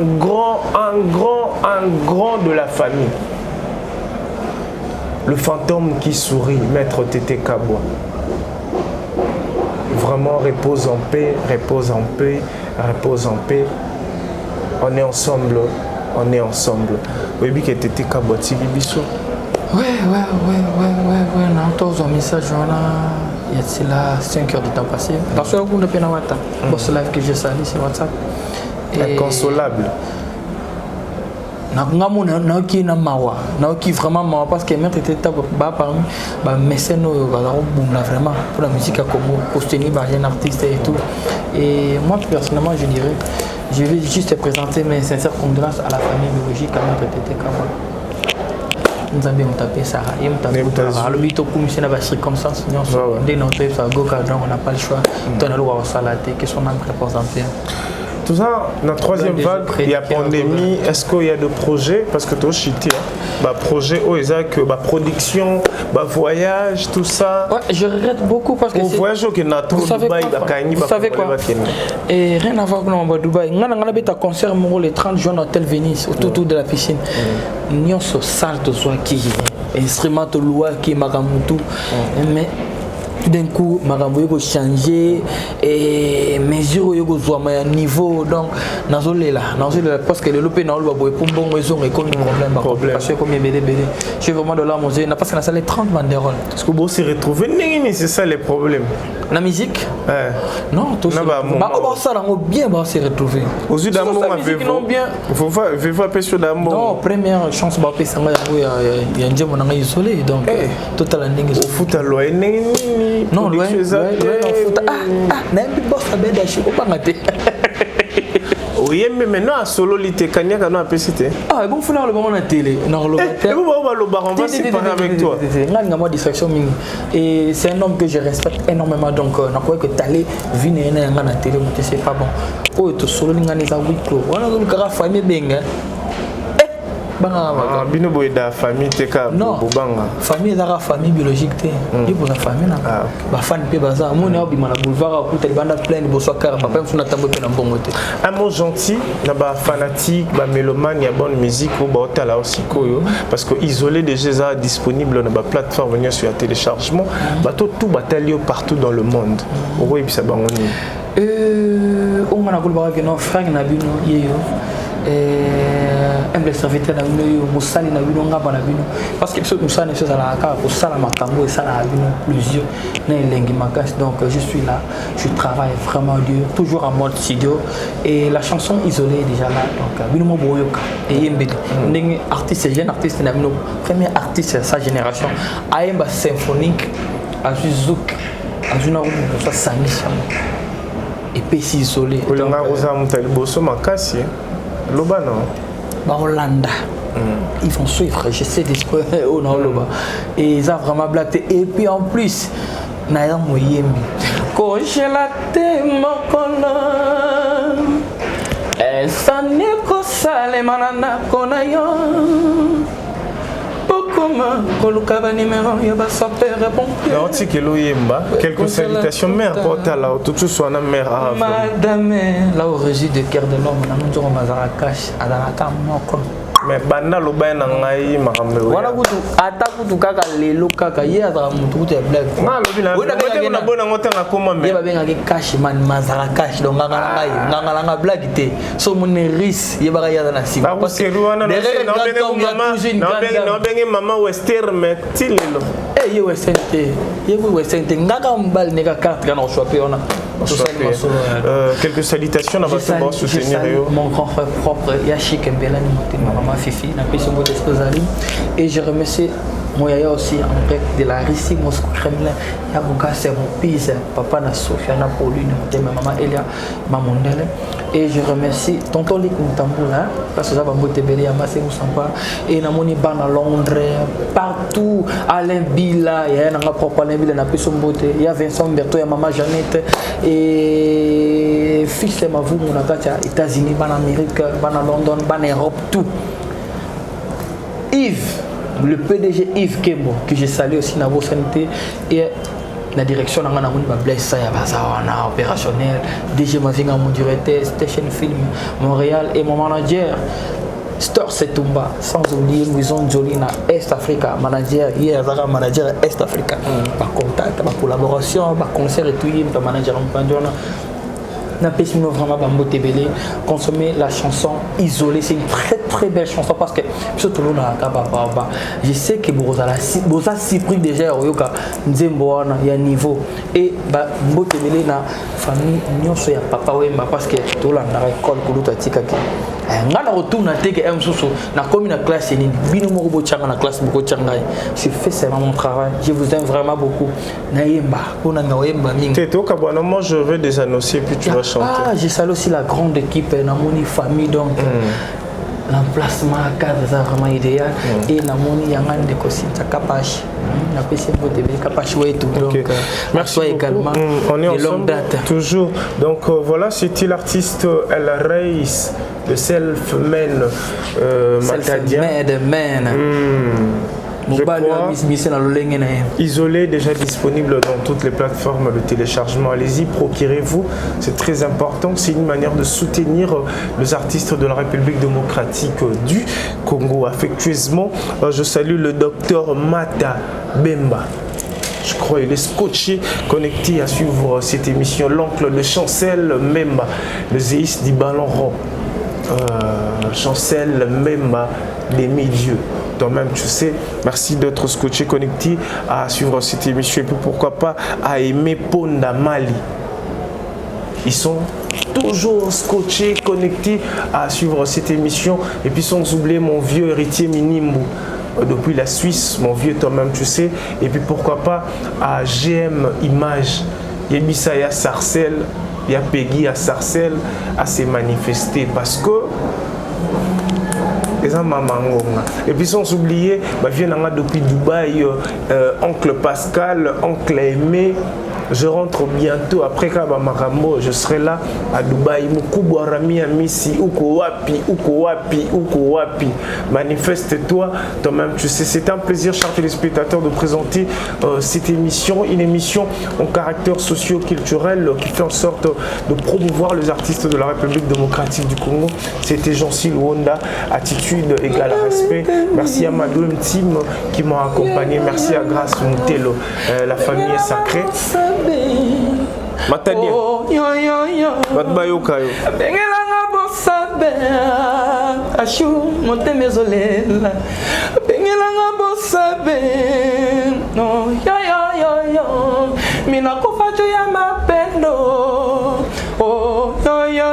grand de la famille. Le fantôme qui sourit, Maître Tété Kabwa. Vraiment, repose en paix. On est ensemble. Oui, que Tété Kabwa Tigibiso. Ouais. On a un message, il y a 5 heures de temps passé. Parce que on a peine à matin. Boss live que j'ai salé sur WhatsApp. Inconsolable. Naoki na mawa. Naoki vraiment mawa parce que maître était parmi mécènes vraiment pour la musique à Congo, pour soutenir un artiste et tout. Et moi personnellement je dirais, je vais juste présenter mes sincères condoléances à la famille biologique à maître Tété Kabwa. Nous avons tapé ça, nous avons le bito pour monsieur la circonstance, on n'a pas le choix. On a le droit à que son âme représente. Tout ça, dans la troisième vague, il y a pandémie. Est-ce qu'il y a des projets? Parce que tu as chité. projet Isaac, production, voyage, tout ça. Ouais, je regrette beaucoup parce que au voyage que na tout Dubaï, vous savez quoi? Et rien à voir avec Dubaï. On a un concert le 30 juin à Hôtel Venise, autour de la piscine. Nous sommes salle de soi qui instrument de loi qui magamutu, mais tout d'un coup magambo yoko changer et mesure yoko zoama niveau donc nazolela parce que le lopé na lo boy pour bon raison et comme problème parce que comme BD je suis vraiment de là manger parce que na salle 30 banderoles parce que bon se retrouver c'est ça les problèmes la musique non tout ça ça bien se retrouver aux yeux d'amour bien faut voir pécho d'amour non première chance ba pesa il y a ndje mona isolé donc total ending au foot à loyer non loin même boss à bed à chico pas maté oui mais maintenant à solo lité kanya kana apesité bon faut là le moment à télé non le on va se parler avec toi ngani moi distraction mingi et c'est un homme que je respecte énormément donc na quoi que t'aller venir na télé c'est pas bon oh to solo ngani za wiko wana le kara famille benga bino boy da famille te ka bobanga famille za famille biologique te ipo za famille na ba fan pe baza mona obima na boulevard ko tali banda plein bo sokara papa mfuna tambo pe na mbongo te un mot gentil na ba fanatique ba mélomane ya bonne musique ko ba otala aussi koyo parce que isolé déjà disponible na ba plateforme venir sur téléchargement ba tout batalio partout dans le monde o yebisa bango ni on m'a na que non frère na bino yeyo un serviteur na bino musali na bino ngaba na bino parce que ce musali c'est ça la ka ko sala makambo et ça na bino plusieurs na elengi makasi donc je suis là je travaille vraiment dur toujours en mode studio et la chanson isolée est déjà là donc bino mo boyoka et yembe ndenge artiste jeune artiste na bino premier artiste de sa génération ayemba symphonique azuzouk azuna ko ça sangisha et puis si isolé donc rosa mutali boso makasi Loba non Hollanda ils vont suivre je sais des au non Loba et ils ont vraiment blagué et puis en plus Naya Moyembi congélate mon colon et ça n'est que ça les manana konayo quelques salutations mère porta là tout soit na mère madame là au régime de cœur de l'homme na nzoro mazarakash adalaka moko mais banda loba na ngai makambe wana kutu ata kutu kaka lelo kaka ye azaka mutu kutu ya black na lobi na bona ngota ngakoma me ye babenga ke cash man mazarakash donc nganga nga black te so mon ris ye baka ya na siba parce que ruana na bengi mama western mais tilelo ye western te ngaka mbal ne ka carte kana choper on a quelques salutations dans votre bon soutenir mon grand frère propre Yashik Mbelani maman Fifi na pesi mot d'esposali et je remercie moi yaya aussi en grec de la Russie Moscou Kremlin ya buka c'est mon pise papa na Sofia na Pauline maman Elia Mamondele et je remercie tonton Lik Mutambula parce que ça va mbote belé amassé Moussamba et na moni ban à Londres partout Alain Bila ya na propre Alain Bila na pesi mbote ya Vincent Berto ya maman Jeannette et fils de ma vous mon akacha États-Unis ban Amérique ban London ban Europe tout Yves le PDG Yves Kembo que je salue aussi dans vos santé et la direction n'a pas blessé à Bazawana opérationnel DG Mazinga mon directeur Station Film Montréal et mon manager Store Setumba sans oublier Louison Jolina Est Africa manager hier Zara manager Est Africa par contact par collaboration par concert et tout par manager n'a pas vraiment Bambo Tebele consommer la chanson isolée c'est une très très belle chanson parce que surtout je sais que vous avez surpris déjà Oyoka Nzembo il y a niveau et Bambo Tebele na famille nyonso ya papa Wemba parce que tout là na école kuluta tikaki ngana retourna teke msusu na comme na classe ni bino moko bochanga na classe boko changa je fais seulement mon travail je vous aime vraiment beaucoup na yemba pona na yemba mingi Teto kabwana moi je vais des annoncer puis tu vas chanter je salue aussi la grande équipe na moni famille donc l'emplacement à cadre c'est vraiment idéal et na moni yangane de kosinta kapashi na pesi bote be kapashi ouais tout donc merci également on est ensemble toujours donc voilà c'était l'artiste El Reis le self-made matadien. Je crois, isolé, déjà disponible dans toutes les plateformes de téléchargement. Allez-y, procurez-vous, c'est très important. C'est une manière de soutenir les artistes de la République démocratique du Congo. Affectueusement, je salue le docteur Mata Bemba. Je crois qu'il est scotché, connecté à suivre cette émission. L'oncle de Chancel Memba, le zéiste du ballon rond. Chancel Memba des milieux. Toi-même, tu sais, merci d'être scotché, connecté à suivre cette émission. Et puis pourquoi pas à aimer Ponda Mali. Ils sont toujours scotchés, connectés à suivre cette émission. Et puis sans oublier mon vieux héritier Minimbu. Depuis la Suisse, mon vieux, toi-même, tu sais. Et puis pourquoi pas à GM Images. Yebisa ya Sarcelles, il y a Peggy à Sarcelles à se manifester parce que et puis sans oublier, viens depuis Dubaï, oncle Pascal, oncle Aimé. Je rentre bientôt après Kabamarambo, je serai là à Dubaï. Mukubu Arami Amisi, Uko Wapi. Manifeste-toi, toi-même, tu sais. C'est un plaisir, chers téléspectateurs, de présenter cette émission, une émission en caractère socio-culturel qui fait en sorte de promouvoir les artistes de la République démocratique du Congo. C'était Jean-Cy Luonda, attitude égale à respect. Merci à ma Dream Team qui m'ont accompagné. Merci à Grace Moutelo, la famille est sacrée. Matania Batbayokayo Bengelanga bosabe Ashu monte mezolela Bengelanga bosabe No yo Mina kufajo ya mapendo Oh yo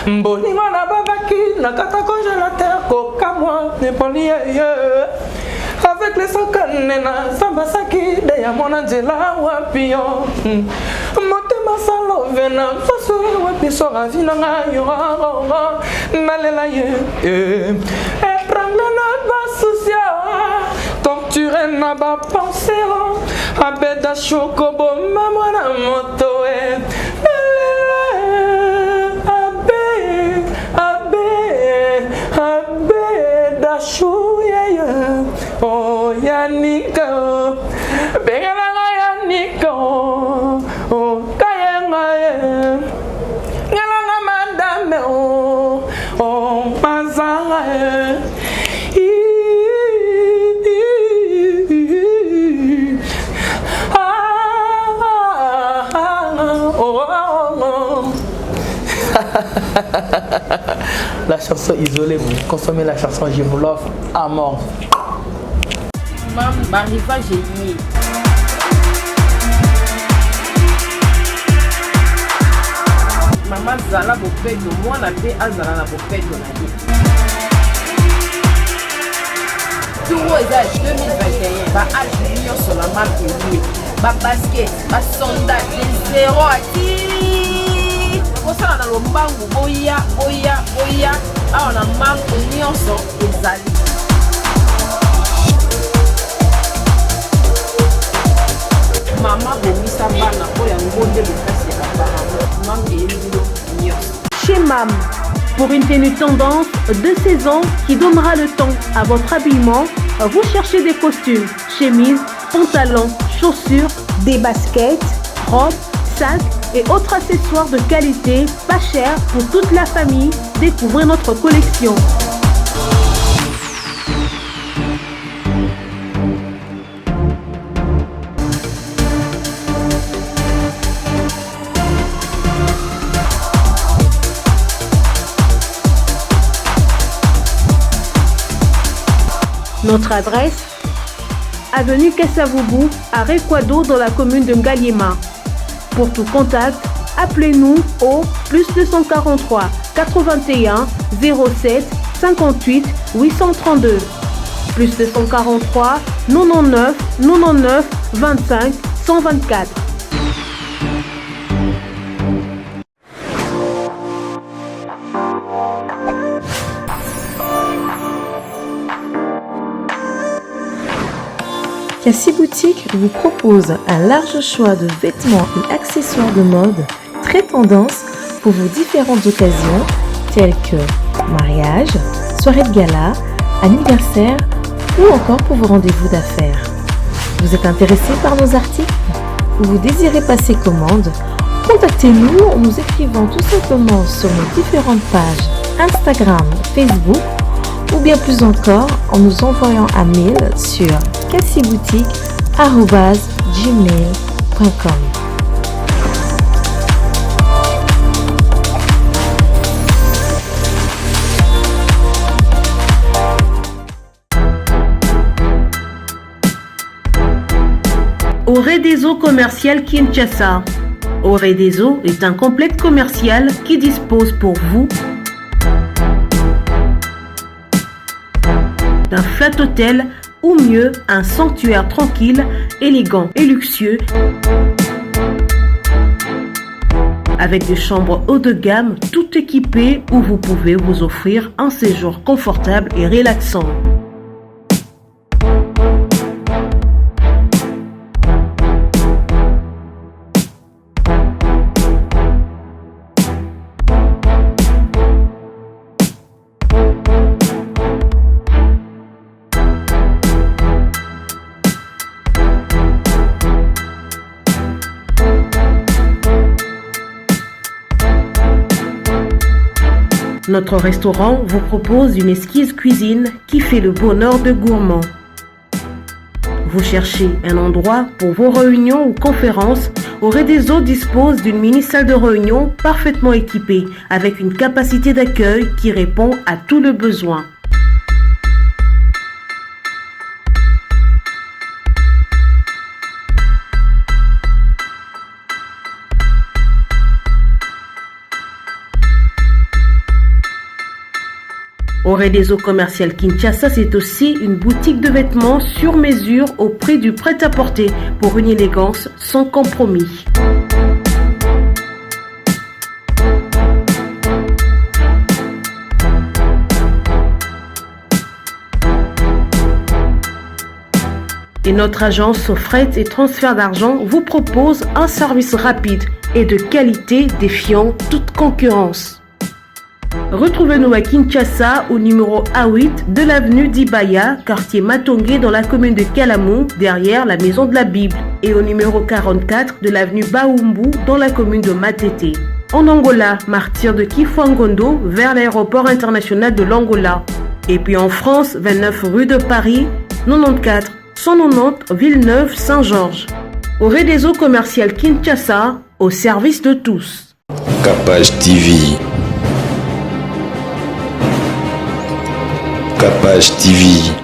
Mboni wana babaki nakata congélateur coca moi nepoli avec les sokanena sambasaki de ya mona nzela wapio motema salo vena fasore wapi sora vinanga yo nalela ye prendre na ba soucia torturer na ba penser abeda chocobo mamona moto Oh Yanika, Bengalanga Yanika, oh Kayanga, Yalanga Madame, oh Mazara. La chanson isolée, vous consommez la chanson Je vous l'offre à mort. Mariva Génie. Maman Zala Bopeto, moi la paix à Zala Bopeto la vie. Tout est 2021, bah à l'union sur la marque liée, bah basket, bah sondage, les zéro à qui. Pour ça on a le mango, boya, ah on a mango, union sur les alliés. Chez MAM, pour une tenue tendance de saison qui donnera le temps à votre habillement, vous cherchez des costumes, chemises, pantalons, chaussures, des baskets, robes, sacs et autres accessoires de qualité, pas cher pour toute la famille. Découvrez notre collection. Notre adresse, avenue Kassavoubou, à Rekwado dans la commune de Ngaliema. Pour tout contact, appelez-nous au +243 81 07 58 832. +243 99 25 124. Cassie Boutique vous propose un large choix de vêtements et accessoires de mode très tendance pour vos différentes occasions telles que mariage, soirée de gala, anniversaire ou encore pour vos rendez-vous d'affaires. Vous êtes intéressé par nos articles ou vous désirez passer commande? Contactez-nous en nous écrivant tout simplement sur nos différentes pages Instagram, Facebook ou bien plus encore en nous envoyant un mail sur cassiboutique@gmail.com. Oredeso Commercial Kinshasa. Oredeso est un complexe commercial qui dispose pour vous d'un flat hôtel ou mieux un sanctuaire tranquille, élégant et luxueux avec des chambres haut de gamme tout équipées où vous pouvez vous offrir un séjour confortable et relaxant. Notre restaurant vous propose une exquise cuisine qui fait le bonheur de gourmands. Vous cherchez un endroit pour vos réunions ou conférences? Oredeso dispose d'une mini-salle de réunion parfaitement équipée avec une capacité d'accueil qui répond à tous les besoins. Oredeso Commercial Kinshasa, c'est aussi une boutique de vêtements sur mesure au prix du prêt-à-porter pour une élégance sans compromis. Et notre agence fret et transfert d'argent vous propose un service rapide et de qualité défiant toute concurrence. Retrouvez-nous à Kinshasa au numéro A8 de l'avenue d'Ibaya, quartier Matongé dans la commune de Kalamou, derrière la maison de la Bible, et au numéro 44 de l'avenue Baoumbu dans la commune de Matete. En Angola, martyr de Kifuangondo vers l'aéroport international de l'Angola. Et puis en France, 29 rue de Paris, 94 190 Villeneuve-Saint-Georges. Oredeso Commercial Kinshasa, au service de tous. Capage TV. Capage TV.